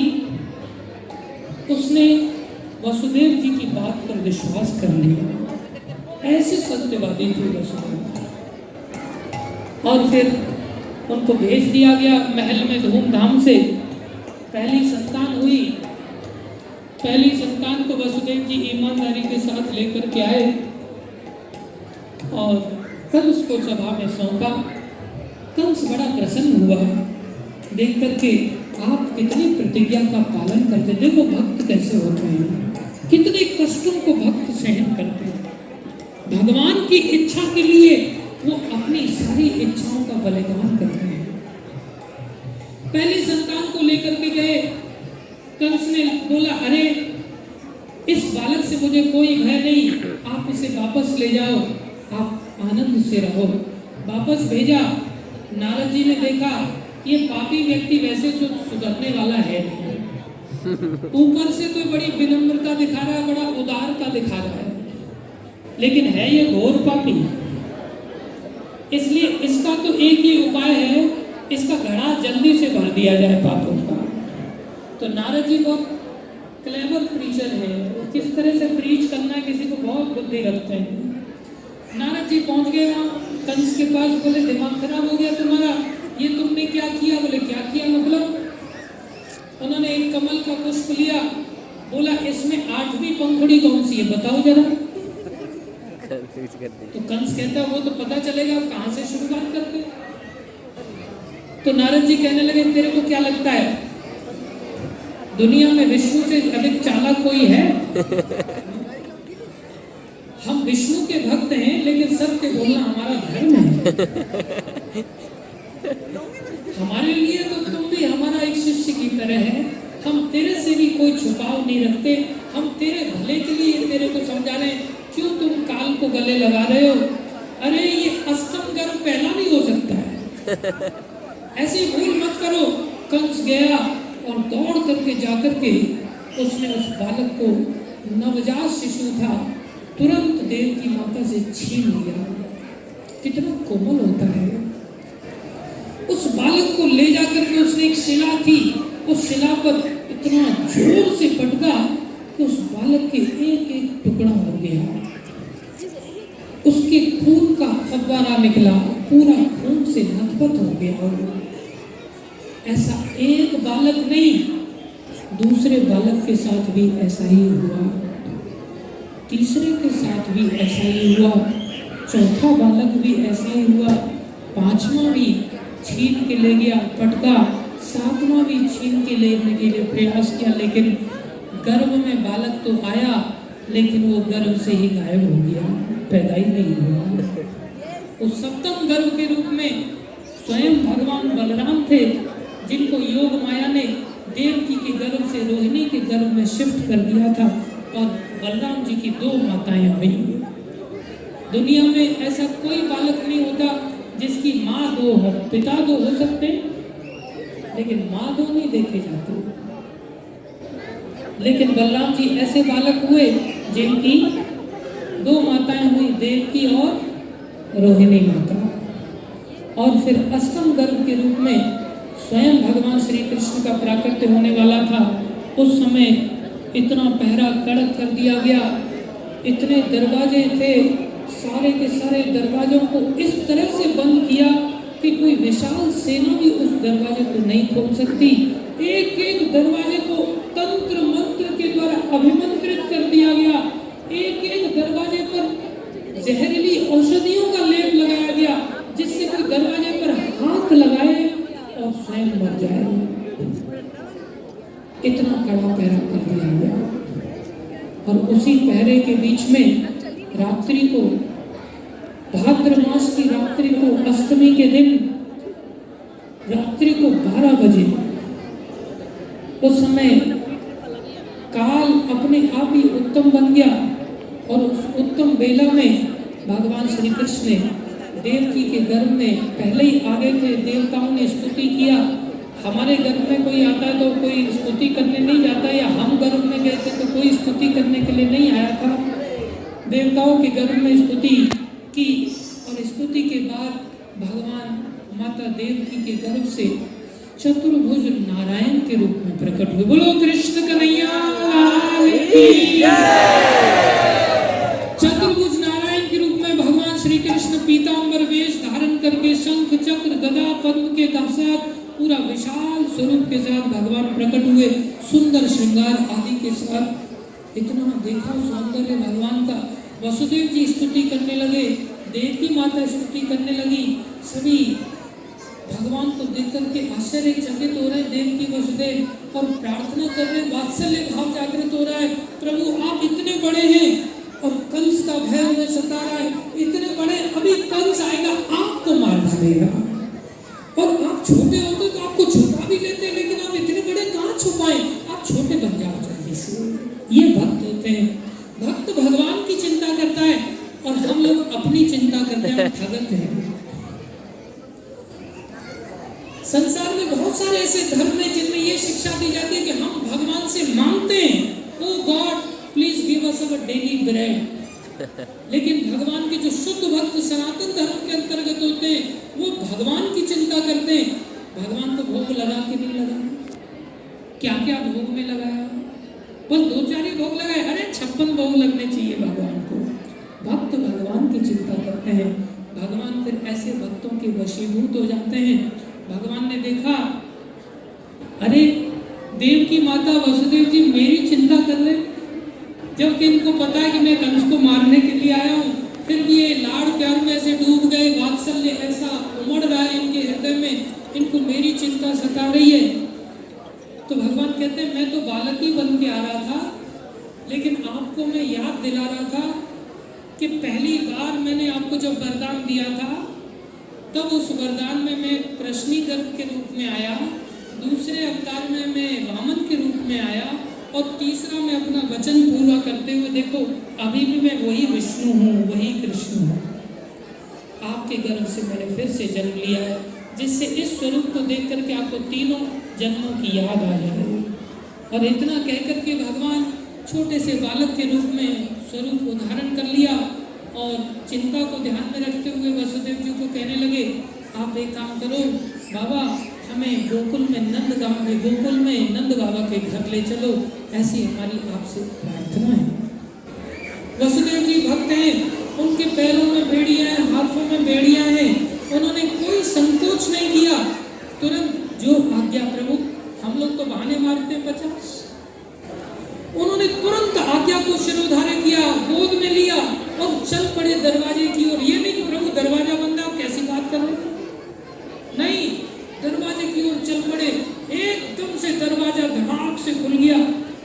Speaker 1: उसने वसुदेव जी की बात पर विश्वास कर लिया। ऐसे सत्यवादी थे वसुदेव। और फिर उनको भेज दिया गया महल में धूमधाम से। पहली संतान हुई। पहली संतान को वसुदेव जी ईमानदारी के साथ लेकर के आए और कंस को सभा में सौंपा। कंस बड़ा प्रसन्न हुआ देख करके, आप कितनी प्रतिज्ञा का पालन करते, देखो भक्त कैसे होते हैं, कितने कष्टों को भक्त सहन करते हैं। भगवान की इच्छा के लिए वो अपनी सारी इच्छाओं का बलिदान करते हैं। पहली संतान को लेकर के गए। कंस ने बोला, अरे इस बालक से मुझे कोई भय नहीं, आप इसे वापस ले जाओ, आप आनंद से रहो। वापस भेजा। नारद जी ने देखा ये पापी व्यक्ति वैसे सुधरने वाला है नहीं, ऊपर से तो बड़ी विनम्रता दिखा रहा है, बड़ा उदारता दिखा रहा है, लेकिन है ये घोर पापी। इसलिए इसका तो एक ही उपाय है, इसका घड़ा जल्दी से भर दिया जाए पापों का। तो नारद जी बहुत क्लेवर प्रीचर है, वो किस तरह से प्रीच करना है किसी को बहुत बुद्धि रखते हैं। नारद जी पहुंच गए वहाँ कंस के पास। बोले दिमाग खराब हो गया तुम्हारा, ये तुमने क्या किया? बोले क्या किया मतलब? उन्होंने एक कमल का पुष्प लिया, बोला इसमें 8वीं पंखुड़ी कौन सी है बताओ जरा। तो कंस कहता वो तो पता चलेगा कहाँ से शुरुआत करते। तो नारद जी कहने लगे तेरे को क्या लगता है दुनिया में विष्णु से अधिक चालाक कोई है? हम विष्णु के भक्त हैं, लेकिन सत्य बोलना हमारा धर्म है। हमारे लिए तो तुम भी हमारा एक शिष्य की तरह है, हम तेरे से भी कोई छुपाव नहीं रखते, हम तेरे भले के लिए तेरे को समझा रहे हैं, क्यों तुम काल को गले लगा रहे हो? अरे ये अष्टम गर्भ पहला भी हो सकता है, ऐसी भूल मत करो। कंस गया और दौड़ करके जाकर के उसने उस बालक को, नवजात शिशु था, तुरंत देव की माता से छीन लिया। कितना कोमल होता है। उस बालक को ले जाकर के उसने एक शिला थी, उस शिला पर इतना जोर से पटका कि उस बालक के एक एक टुकड़ा हो गया। उसके खून का फव्वारा निकला, पूरा खून से लथपथ हो गया। ऐसा एक बालक नहीं, दूसरे बालक के साथ भी ऐसा ही हुआ, तीसरे के साथ भी ऐसा ही हुआ, चौथा बालक भी ऐसा ही हुआ, पांचवा भी छीन के ले गया, पटका, सातवां भी छीन के लेने के लिए प्रयास किया, लेकिन गर्भ में बालक तो आया, लेकिन वो गर्भ से ही गायब हो गया, पैदा ही नहीं हुआ। उस सप्तम गर्भ के रूप में स्वयं भगवान बलराम थे, जिनको योग माया ने देवकी के गर्भ से रोहिणी के गर्भ में शिफ्ट कर दिया था, और बलराम जी की 2 माताएं हुई। दुनिया में ऐसा कोई बालक नहीं होता जिसकी माँ 2 हो, पिता 2 हो सकते, लेकिन माँ 2 नहीं देखे जाते। लेकिन बलराम जी ऐसे बालक हुए जिनकी 2 माताएं हुई, देवकी और रोहिणी माता। और फिर अष्टम गर्भ के रूप में स्वयं भगवान श्री कृष्ण का प्राकट्य होने वाला था। उस समय इतना पहरा कड़क कर दिया गया, इतने दरवाजे थे, सारे के सारे दरवाजों को इस तरह से बंद किया कि कोई विशाल सेना भी उस दरवाजे को नहीं खोल सकती। एक एक दरवाजे को तंत्र मंत्र के द्वारा अभिमंत्रित कर दिया गया, एक एक दरवाजे पर जहरीली औषधियों का लेप लगाया गया, जिससे कोई दरवाजे पर हाथ लगाए और स्वयं मर जाए। इतना कड़ा पहरा कर दिया गया। और उसी पहरे के बीच में रात्रि को, भाद्र मास की रात्रि को, अष्टमी के दिन रात्रि को 12 बजे, उस समय काल अपने आप ही उत्तम बन गया, और उस उत्तम बेला में भगवान श्री कृष्ण ने देवकी के गर्भ में पहले ही आ गए थे। देवताओं ने स्तुति किया। हमारे गर्भ में कोई आता है तो कोई स्तुति करने नहीं जाता, या हम गर्भ में गए थे तो कोई स्तुति करने के लिए नहीं आया था। देवताओं के गर्भ में स्तुति की, और स्तुति के बाद भगवान माता देवकी के गर्भ से चतुर्भुज नारायण के रूप में प्रकट हुए। बोलो कृष्ण कन्हैया लाल की जय। चतुर्भुज नारायण के रूप में भगवान श्री कृष्ण पीतांबर वेश धारण करके शंख चक्र गदा पद्म के साथ, पूरा विशाल स्वरूप के साथ भगवान प्रकट हुए, सुंदर श्रृंगार आदि के साथ। इतना देखा सौंदर्य भगवान का। वसुदेव जी स्तुति करने लगे, देवकी माता स्तुति करने लगी। सभी भगवान को देख करके आश्चर्यचकित हो रहे देवकी वसुदेव, और प्रार्थना कर रहे, वात्सल्य भाव जागृत हो रहा है, प्रभु आप इतने बड़े हैं और कंस का भय हमें सता रहा है, इतने बड़े, अभी कंस आएगा आपको मार डालेगा, और आप छोटे होते तो आपको छुपा भी लेते, लेकिन आप इतने बड़े कहाँ छुपाए, आप छोटे बन जाओ जल्दी से। ये भक्त होते हैं। भक्त भगवान की चिंता करता है, और हम लोग अपनी चिंता करते हैं, ठगत हैं। संसार में बहुत सारे ऐसे धर्म हैं जिनमें ये शिक्षा दी जाती है कि हम भगवान से मांगते हैं, oh God please give us our daily bread. लेकिन भगवान के जो शुद्ध भक्त सनातन धर्म के अंतर्गत होते हैं, वो भगवान की चिंता करते हैं। भगवान को भोग लगा के नहीं लगाया, क्या क्या भोग में लगाया, बस 2-4 ही भोग लगाए, अरे 56 भोग लगने चाहिए भगवान को। भक्त भगवान की चिंता करते हैं, भगवान फिर ऐसे भक्तों के वशीभूत हो जाते हैं। भगवान ने देखा, अरे देव की माता वसुदेव जी मेरी चिंता कर रहे, जबकि इनको पता है कि मैं कंस को मारने के लिए आया हूँ, फिर भी ये लाड़ प्यार में ऐसे डूब गए, वात्सल्य ऐसा उमड़ रहा है इनके हृदय में, इनको मेरी चिंता सता रही है। तो भगवान कहते हैं मैं तो बालक ही बन के आ रहा था, लेकिन आपको मैं याद दिला रहा था कि पहली बार मैंने आपको जब वरदान दिया था, तब उस वरदान में मैं प्रश्नी गर्भ के रूप में आया, दूसरे अवतार में मैं वामन के रूप में आया, और तीसरा मैं अपना वचन पूरा करते हुए देखो अभी भी मैं वही विष्णु हूँ, वही कृष्ण हूँ। आपके गर्भ से मैंने फिर से जन्म लिया है, जिससे इस स्वरूप को देख करके आपको तीनों जन्मों की याद आ जाए। और इतना कहकर के भगवान छोटे से बालक के रूप में स्वरूप को धारण कर लिया और चिंता को ध्यान में रखते हुए वसुदेव जी को कहने लगे, आप एक काम करो बाबा, हमें गोकुल में नंद बाबा के घर ले चलो, ऐसी हमारी आपसे प्रार्थना है। वसुदेव जी भक्त हैं, उनके पैरों में बेड़ियां हैं, हाथों में बेड़ियां हैं, उन्होंने कोई संकोच नहीं किया। तुरंत जो आज्ञा प्रभु, हम लोग तो बहाने मारते हैं 50, उन्होंने तुरंत आज्ञा को शिरोधार्य किया, गोद में लिया और चल पड़े दरवाजे की ओर। ये नहीं कि प्रभु दरवाजा बंद है, आप कैसी बात कर रहे हैं, नहीं, दरवाजे की ओर चल पड़े। एकदम से दरवाजा धड़ाक से खुल गया।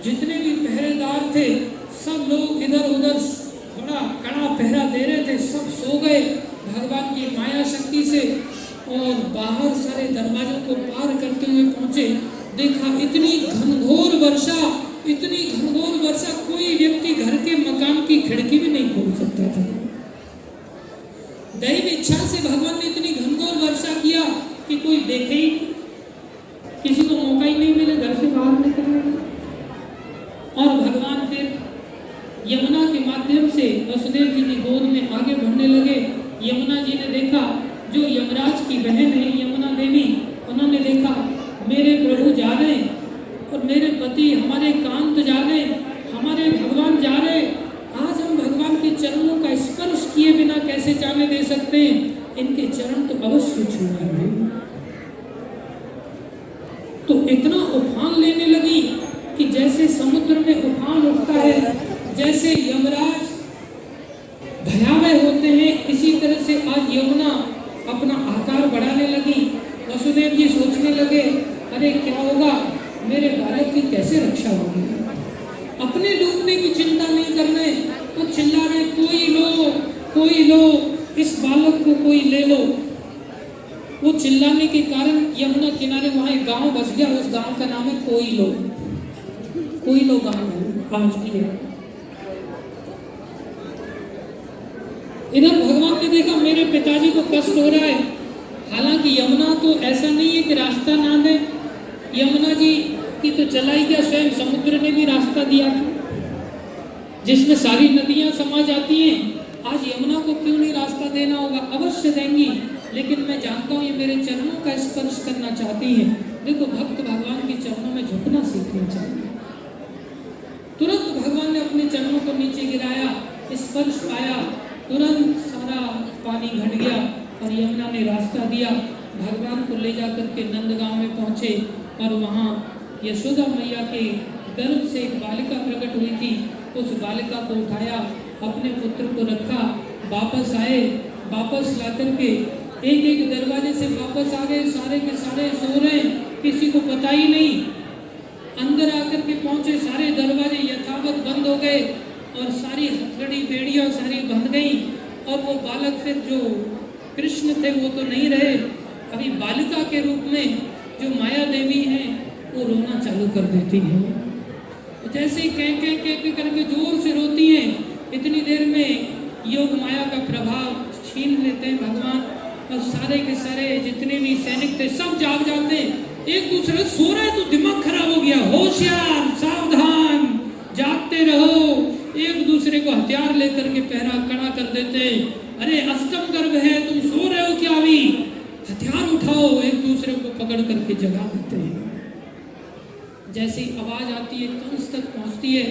Speaker 1: जितने भी पहरेदार थे सब लोग इधर उधर बड़ा कड़ा पहरा दे रहे थे, सब सो गए भगवान की माया शक्ति से। और बाहर सारे दरवाजों को पार करते हुए पहुंचे, देखा इतनी घनघोर वर्षा, कोई व्यक्ति घर के मकान की खिड़की भी नहीं खोल सकता था। दैव इच्छा से भगवान ने इतनी घनघोर वर्षा किया कि कोई देखे ही नहीं, किसी को मौका ही नहीं मिले घर से बाहर निकलने का। और भगवान फिर यमुना के माध्यम से वसुदेव जी की गोद में आगे बढ़ने लगे। यमुना जी ने देखा, जो यमराज की बहन है यमुना देवी, उन्होंने देखा मेरे प्रभु जा रहे और मेरे पति हमारे कांत जा रहे, हमारे भगवान जा रहे, आज हम भगवान के चरणों का स्पर्श किए बिना कैसे जाने दे सकते हैं, इनके चरण तो अवश्य छूएंगे। तो इतना उफान लेने लगी कि जैसे समुद्र में उफान उठता है, जैसे यमराज भयावह होते हैं, इसी तरह से आज यमुना अपना आकार बढ़ाने लगी। वसुदेव जी सोचने लगे, अरे क्या होगा, मेरे बालक की कैसे रक्षा होगी। अपने डूबने की चिंता नहीं कर रहे, तो चिल्ला रहे, कोई लो, इस बालक को कोई ले लो। वो चिल्लाने के कारण यमुना किनारे वहां एक गांव बस गया, उस गांव का नाम है कोयलो गांव है आज भी है। इधर भगवान ने देखा मेरे पिताजी को कष्ट हो रहा है। हालांकि यमुना तो ऐसा नहीं है कि रास्ता ना दे, यमुना जी की तो चलाई गया, स्वयं समुद्र ने भी रास्ता दिया था जिसमें सारी नदियां समा जाती हैं। आज यमुना को क्यों नहीं रास्ता देना होगा, अवश्य देंगी, लेकिन मैं जानता हूँ ये मेरे चरणों का स्पर्श करना चाहती हैं। देखो भक्त भगवान के चरणों में झुकना सीखना चाहिए। तुरंत भगवान ने अपने चरणों को नीचे गिराया, स्पर्श पाया, तुरंत सारा पानी घट गया और यमुना ने रास्ता दिया। भगवान को ले जाकर के नंदगांव में पहुंचे और वहाँ यशोदा मैया के गर्भ से एक बालिका प्रकट हुई थी। उस बालिका को उठाया, अपने पुत्र को रखा, वापस आए, वापस ला करके एक एक दरवाजे से वापस आ गए, सारे के सारे सो रहे, किसी को पता ही नहीं। अंदर आकर के पहुंचे, सारे दरवाजे यथावत बंद हो गए और सारी हथकड़ी बेड़ियां सारी बंध गई। और वो बालक फिर जो कृष्ण थे वो तो नहीं रहे, अभी बालिका के रूप में जो माया देवी हैं वो रोना चालू कर देती हैं। जैसे ही कह करके जोर से रोती हैं, इतनी देर में योग माया का प्रभाव छीन लेते हैं भगवान और सारे के सारे जितने भी सैनिक थे सब जाग जाते हैं। एक दूसरे सो रहे तो दिमाग खराब हो गया, होशियार सावधान जागते रहो, एक दूसरे को हथियार लेकर के पहरा खड़ा कर देते। अरे अष्टम गर्भ है, तुम सो रहे हो क्या, अभी हथियार उठाओ, एक दूसरे को पकड़ करके जगा देते हैं। जैसे ही आवाज आती है कंस तक पहुंचती है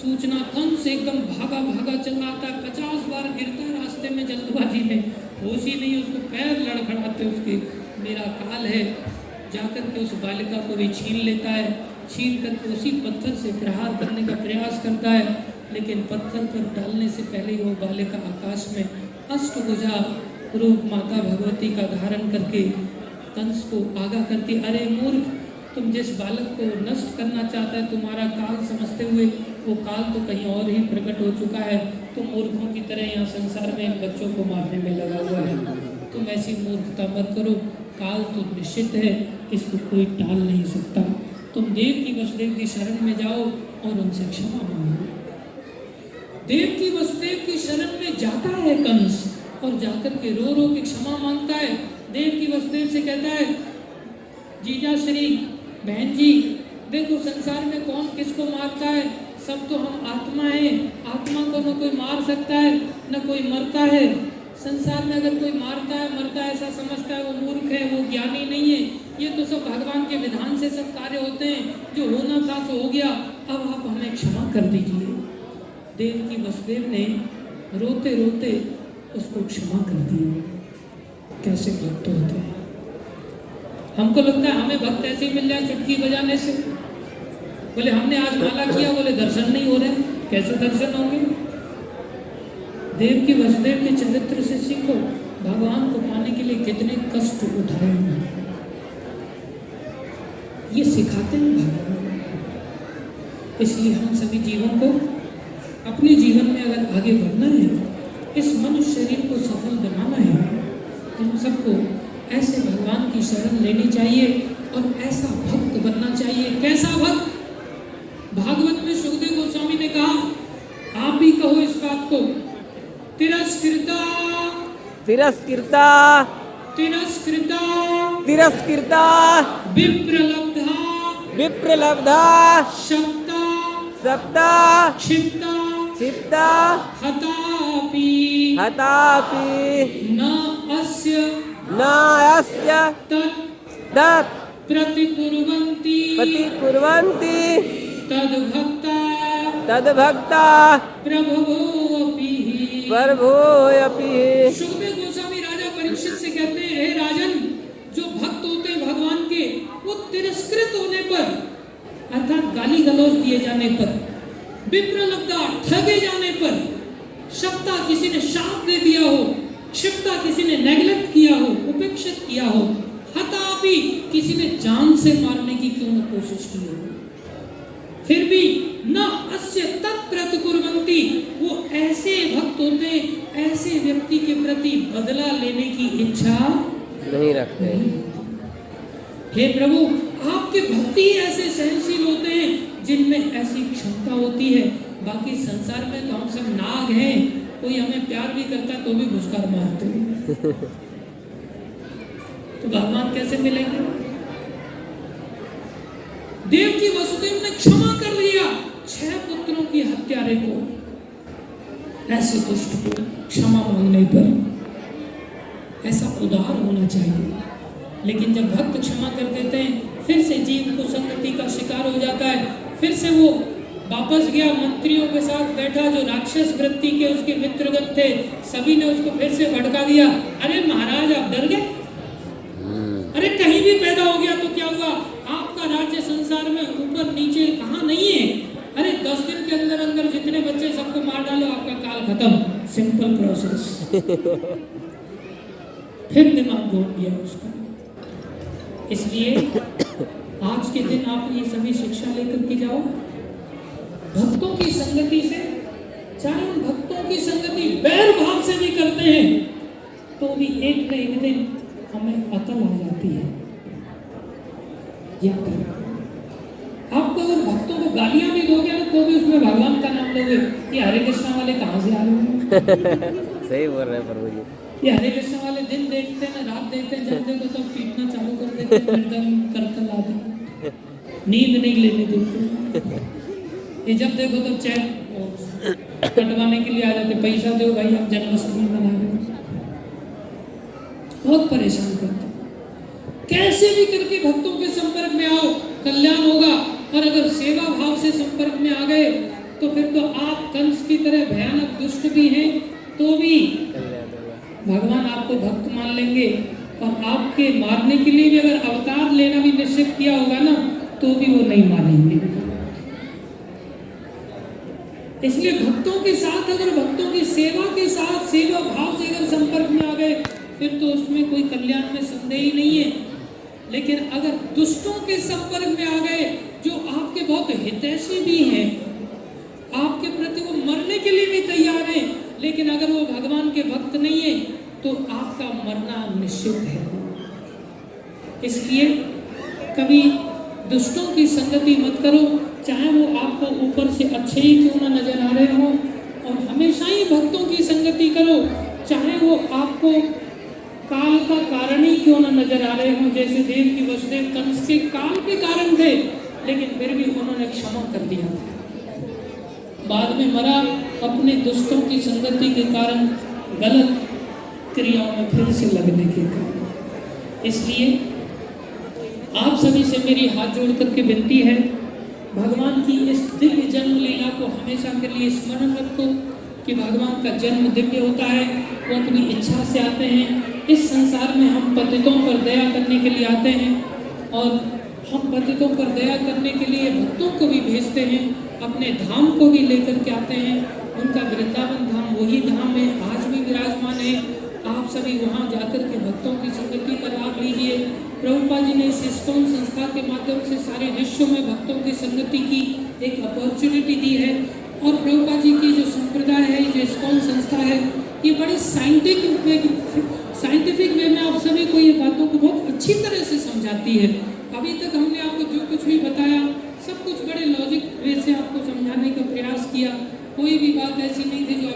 Speaker 1: सूचना, कंस एकदम भागा भागा चला आता है, 50 बार गिरता है रास्ते में जल्दबाजी में, होश ही नहीं, उसको पैर लड़खड़ाते उसके, मेरा काल है, जाकर के उस बालिका को भी छीन लेता है, छीन करके उसी पत्थर से प्रहार करने का प्रयास करता है, लेकिन पत्थर पर डालने से पहले वो बालिका आकाश में अष्टभुजा रूप माता भगवती का धारण करके कंस को आगाह करती, अरे मूर्ख, तुम जिस बालक को नष्ट करना चाहता है, तुम्हारा काल समझते हुए वो काल तो कहीं और ही प्रकट हो चुका है, तुम मूर्खों की तरह यहाँ संसार में बच्चों को मारने में लगा हुआ है, तुम ऐसी मूर्खता मत करो, काल तो निश्चित है, इसको कोई टाल नहीं सकता, तुम देव की वसुदेव की शरण में जाओ और उनसे क्षमा मांगो। देव की वसुदेव की शरण में जाता है कंस और जाकर के रो रो के क्षमा मांगता है। देव की वसुदेव से कहता है, जीजा श्री बहन जी देखो, संसार में कौन किसको मारता है? सब तो हम आत्मा हैं। आत्मा को न कोई मार सकता है न कोई मरता है। संसार में अगर कोई मारता है मरता है ऐसा समझता है, वो मूर्ख है, वो ज्ञानी नहीं है। ये तो सब भगवान के विधान से सब कार्य होते हैं। जो होना था सो हो गया, अब आप हमें क्षमा कर दीजिए। देव की वसुदेव ने रोते रोते उसको क्षमा कर दिया। कैसे भक्त होते हैं। हमको लगता है हमें भक्त ऐसे ही मिल जाए चुटकी बजाने से। बोले हमने आज माला किया, बोले दर्शन नहीं हो रहे। कैसे दर्शन होंगे? देव की वसुदेव के चरित्र से सीखो, भगवान को पाने के लिए कितने कष्ट उठाए उन्होंने। ये सिखाते हैं भगवान। इसलिए हम सभी जीवों को अपने जीवन में अगर आगे बढ़ना है, इस मनुष्य शरीर को सफल बनाना है, तो हम सबको ऐसे भगवान की शरण लेनी चाहिए और ऐसा भक्त बनना चाहिए। कैसा भक्त? भागवत में सुखदेव गोस्वामी ने कहा, आप भी कहो इस बात को, तिरस्कृता
Speaker 2: तिरस्कृता
Speaker 1: तिरस्कृता
Speaker 2: तिरस्कृता
Speaker 1: विप्रलब्धा
Speaker 2: विप्रलब्धा
Speaker 1: शब्दा
Speaker 2: सप्ता
Speaker 1: क्षिप्ता
Speaker 2: क्षिप्ता
Speaker 1: हतापि
Speaker 2: हतापि
Speaker 1: न अस्य
Speaker 2: न अस्य
Speaker 1: तत्
Speaker 2: तत्
Speaker 1: प्रतिकुर्वन्ति
Speaker 2: प्रतिकुर्वन्ति
Speaker 1: तद्भक्ता
Speaker 2: तद्भक्ता
Speaker 1: प्रभवोऽपि।
Speaker 2: प्रभोऽपि।
Speaker 1: सुखदेव गोस्वामी राजा परीक्षित से कहते हैं, हे राजन, जो भक्त होते हैं भगवान के, वो तिरस्कृत होने पर अर्थात गाली गलौज दिए जाने पर, विप्रलब्धा ठगे जाने पर, शब्दा किसी ने शाप दे दिया हो, क्षिप्ता किसी ने नेग्लेक्ट किया हो, उपेक्षित किया हो, हतापि किसी ने जान से मारने की क्यों न कोशिश की हो, फिर भी न अस्य तत्प्रतिकुर्वन्ति, वो ऐसे भक्त होते हैं, ऐसे व्यक्ति के प्रति बदला लेने की इच्छा
Speaker 2: नहीं रखते।
Speaker 1: हे प्रभु, आपके भक्ति ऐसे सहनशील होते हैं जिनमें ऐसी क्षमता होती है। बाकी संसार में तो हम सब नाग हैं, कोई हमें प्यार भी करता है तो भी घुसकर मारते हैं। तो भगवान कैसे मिलेंगे? देव की वसुदेव ने क्षमा कर दिया 6 पुत्रों की हत्यारे को। ऐसे दुष्ट को क्षमा मांगने पर ऐसा उदार होना चाहिए। लेकिन जब भक्त क्षमा कर देते हैं, फिर से जीव को संगति का शिकार हो जाता है। फिर से वो वापस गया, मंत्रियों के साथ बैठा, जो राक्षस वृत्ति के उसके मित्रगण थे, सभी ने उसको फिर से भड़का दिया। अरे महाराज, आप डर गए? अरे कहीं भी पैदा हो गया तो क्या हुआ? आपका राज्य संसार में ऊपर नीचे कहाँ नहीं है। अरे 10 दिन के अंदर अंदर जितने बच्चे सबको मार डालो, आपका काल खत्म। Simple process. फिर दिमाग घूम गया उसका। इसलिए आज के दिन आप ये सभी शिक्षा लेकर के जाओ, भक्तों की संगति से, चाहे उन भक्तों की संगति बैर भाव से भी करते हैं, तो भी एक न एक दिन हमें अकल आ जाती है। या आपको अगर भक्तों को गालियां भी दोगे ना, तो भी उसमें भगवान का नाम लोगे। ये हरे कृष्णा वाले कहाँ से आ रहे हैं?
Speaker 2: सही बोल रहे हैं प्रभु जी।
Speaker 1: ये हरे कृष्णा वाले दिन देखते हैं ना, रात देखते हैं, जब देखो तो पीटना चालू कर देते हैं, एकदम करतल आदमी, नींद नहीं लेने देते। ये जब देखो तो चेक कटवाने के लिए आ जाते, पैसा दो भाई, आप जन्माष्टमी मना रहे हो। बहुत परेशान करते। कैसे भी करके भक्तों के संपर्क में आओ, कल्याण होगा। और अगर सेवा भाव से संपर्क में आ गए तो फिर तो आप कंस की तरह भयानक दुष्ट भी हैं, तो भी भगवान आपको भक्त मान लेंगे। और आपके मारने के लिए भी अगर अवतार लेना भी निश्चित किया होगा ना, तो भी वो नहीं मानेंगे। इसलिए भक्तों के साथ, अगर भक्तों की सेवा के साथ सेवा भाव से अगर संपर्क में आ गए, फिर तो उसमें कोई कल्याण में संदेह ही नहीं है। लेकिन अगर दुष्टों के संपर्क में आ गए, जो आपके बहुत हितैषी भी हैं, आपके प्रति वो मरने के लिए भी तैयार हैं, लेकिन अगर वो भगवान के भक्त नहीं है, तो आपका मरना निश्चित है। इसलिए कभी दुष्टों की संगति मत करो, चाहे वो आपको ऊपर से अच्छे ही क्यों ना नजर आ रहे हो। और हमेशा ही भक्तों की संगति करो, चाहे वो आपको काल का कारण ही क्यों न नजर आ रहे हों, जैसे देव की वसुदेव कंस के काल के कारण थे, लेकिन फिर भी उन्होंने क्षमा कर दिया था। बाद में मरा अपने दुष्टों की संगति के कारण, गलत क्रियाओं में फिर से लगने के कारण। इसलिए आप सभी से मेरी हाथ जोड़ करके विनती है, भगवान की इस दिव्य जन्म लीला को हमेशा के लिए स्मरण रखो कि भगवान का जन्म दिव्य होता है। वो अपनी इच्छा से आते हैं इस संसार में। हम पतितों पर दया करने के लिए आते हैं और हम पतितों पर दया करने के लिए भक्तों को भी भेजते हैं, अपने धाम को भी लेकर के आते हैं। उनका वृंदावन धाम वही धाम है, आज भी विराजमान है। आप सभी वहाँ जाकर के भक्तों की संगति का लाभ लीजिए। प्रभुपाद जी ने इस इस्कॉन संस्था के माध्यम से सारे विश्व में भक्तों की संगति की एक अपॉर्चुनिटी दी है। और प्रभुपाद जी की जो संप्रदाय है, जो इस्कॉन संस्था है, ये बड़ी साइंटिफिक वे में आप सभी को ये बातों को बहुत अच्छी तरह से समझाती है। अभी तक हमने आपको जो कुछ भी बताया, सब कुछ बड़े लॉजिक वे से आपको समझाने का प्रयास किया। कोई भी बात ऐसी नहीं थी जो